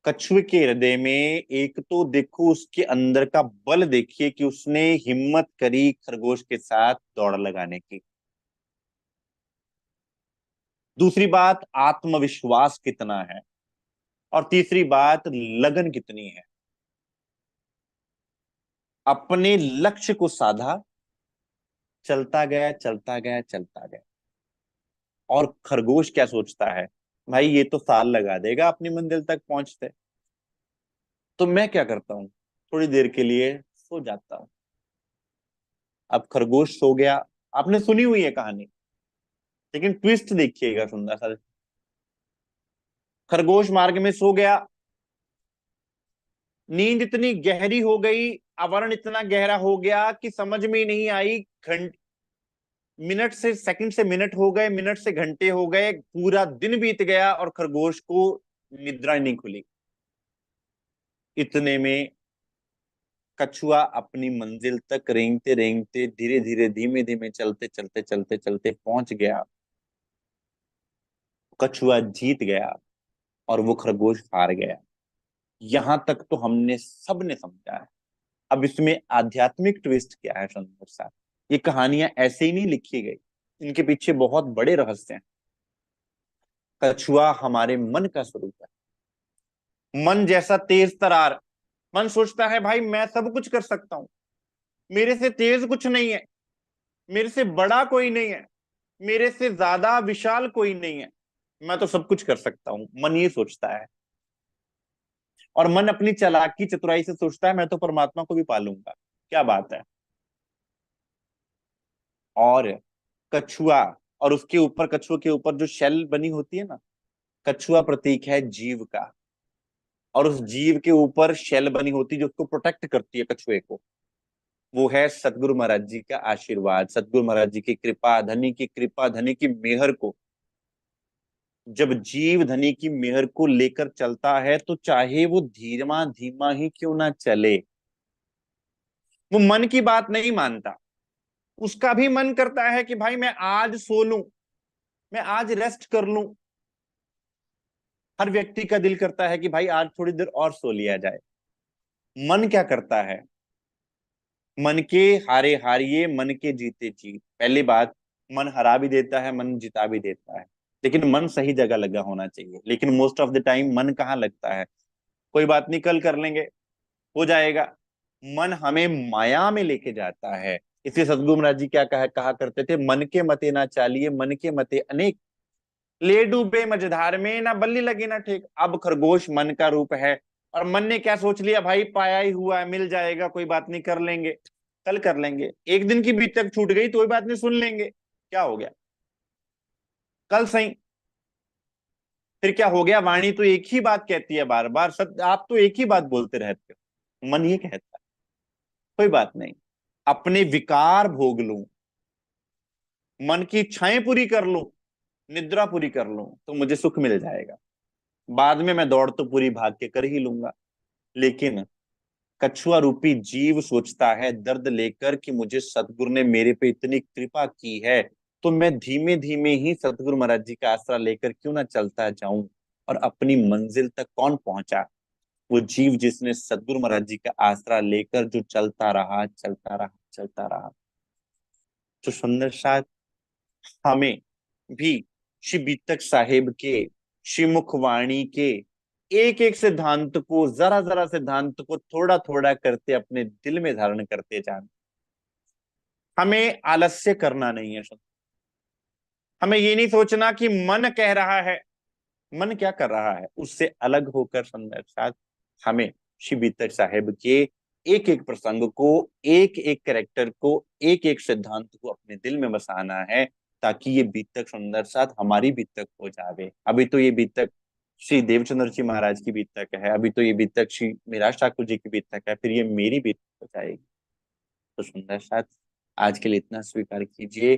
कछुए के हृदय में एक तो देखो उसके अंदर का बल, देखिए कि उसने हिम्मत करी खरगोश के साथ दौड़ लगाने की। दूसरी बात आत्मविश्वास कितना है, और तीसरी बात लगन कितनी है। अपने लक्ष्य को साधा, चलता गया चलता गया चलता गया। और खरगोश क्या सोचता है, भाई ये तो साल लगा देगा अपनी मंजिल तक पहुंचते। तो मैं क्या करता हूँ, थोड़ी देर के लिए सो जाता हूँ। अब खरगोश सो गया। आपने सुनी हुई है कहानी, लेकिन ट्विस्ट देखिएगा सुंदर सा। खरगोश मार्ग में सो गया, नींद इतनी गहरी हो गई, आवरण इतना गहरा हो गया कि समझ में ही नहीं आई। मिनट से सेकंड से मिनट हो गए, मिनट से घंटे हो गए, पूरा दिन बीत गया और खरगोश को निद्रा नहीं खुली। इतने में कछुआ अपनी मंजिल तक रेंगते रेंगते, धीरे धीरे, धीमे धीमे चलते चलते चलते चलते पहुंच गया। कछुआ जीत गया और वो खरगोश हार गया। यहां तक तो हमने सबने समझा है। अब इसमें आध्यात्मिक ट्विस्ट क्या है सुंदर साहब, ये कहानियां ऐसे ही नहीं लिखी गई, इनके पीछे बहुत बड़े रहस्य हैं। कछुआ हमारे मन का स्वरूप है। मन जैसा तेज तरार, मन सोचता है भाई मैं सब कुछ कर सकता हूं, मेरे से तेज कुछ नहीं है, मेरे से बड़ा कोई नहीं है, मेरे से ज्यादा विशाल कोई नहीं है, मैं तो सब कुछ कर सकता हूं। मन ये सोचता है। और मन अपनी चालाकी चतुराई से सोचता है मैं तो परमात्मा को भी पालूंगा। क्या बात है। और कछुआ, और उसके ऊपर, कछुआ के ऊपर जो शेल बनी होती है ना, कछुआ प्रतीक है जीव का। और उस जीव के ऊपर शेल बनी होती है जो उसको प्रोटेक्ट करती है कछुए को, वो है सतगुरु महाराज जी का आशीर्वाद, सतगुरु महाराज जी की कृपा, धनी की कृपा, धनी की मेहर को। जब जीव धनी की मेहर को लेकर चलता है तो चाहे वो धीमा धीमा ही क्यों ना चले, वो मन की बात नहीं मानता। उसका भी मन करता है कि भाई मैं आज सो लूं, मैं आज रेस्ट कर लूं, हर व्यक्ति का दिल करता है कि भाई आज थोड़ी देर और सो लिया जाए। मन क्या करता है? मन के हारे हारिए, मन के जीते जीत। पहली बात, मन हरा भी देता है, मन जिता भी देता है, लेकिन मन सही जगह लगा होना चाहिए। लेकिन मोस्ट ऑफ द टाइम मन कहाँ लगता है? कोई बात नहीं, कल कर लेंगे, हो जाएगा। मन हमें माया में लेके जाता है। इसलिए सदगुरु महाराज जी क्या कहा करते थे, मन के मते ना चालिए, मन के मते अनेक, ले डूबे मझधार में, ना बल्ली लगे ना ठेक। अब खरगोश मन का रूप है, और मन ने क्या सोच लिया, भाई पाया ही हुआ है, मिल जाएगा, कोई बात नहीं, कर लेंगे, कल कर लेंगे। एक दिन की बीत तक छूट गई तो कोई बात नहीं, सुन लेंगे, क्या हो गया, कल सही। फिर क्या हो गया, वाणी तो एक ही बात कहती है बार बार, सत्य आप तो एक ही बात बोलते रहते हो। मन ये कहता है कोई बात नहीं, अपने विकार भोग लूं, मन की इच्छाएं पूरी कर लूं, निद्रा पूरी कर लूं, तो मुझे सुख मिल जाएगा। बाद में मैं दौड़ तो पूरी भाग के कर ही लूंगा। लेकिन कछुआ रूपी जीव सोचता है दर्द लेकर कि मुझे सतगुरु ने मेरे पे इतनी कृपा की है, तो मैं धीमे धीमे ही सतगुरु महाराज जी का आसरा लेकर क्यों ना चलता जाऊं। और अपनी मंजिल तक कौन पहुंचा? वो जीव जिसने सतगुरु महाराज जी का आसरा लेकर जो चलता रहा, चलता रहा, चलता रहा। तो सुंदर साथ, हमें भी श्री बीतक साहेब के, श्री मुखवाणी के एक एक सिद्धांत को, जरा जरा सिद्धांत को थोड़ा थोड़ा करते अपने दिल में धारण करते जाना। हमें आलस्य करना नहीं है। हमें ये नहीं सोचना कि मन कह रहा है, मन क्या कर रहा है, उससे अलग होकर सुंदर साथ हमें श्री बीतक साहेब के एक एक प्रसंग को, एक एक कैरेक्टर को, एक एक सिद्धांत को अपने दिल में बसाना है, ताकि ये बीतक सुंदर साथ हमारी बीतक हो जावे। अभी तो ये बीतक श्री देवचंद्र जी महाराज की बीतक है, अभी तो ये बीतक श्री मिराज ठाकुर जी की बीतक है, फिर ये मेरी बीतक हो जाएगी। तो सुंदर साथ आज के लिए इतना स्वीकार कीजिए।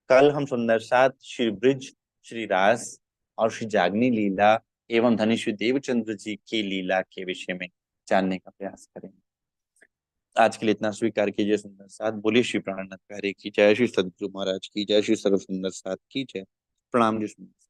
कल हम सुंदर साथ श्री ब्रिज, श्री रास और श्री जागनी लीला एवं धनी श्री देवचंद्र जी की लीला के विषय में जानने का प्रयास करेंगे। आज के लिए इतना स्वीकार कीजिए सुंदर साथ। बोलिए श्री प्राणनाथ प्यारे की जय, श्री सदगुरु महाराज की जय, श्री सर्व सुंदर साथ की जय। प्रणाम जी सुंदर।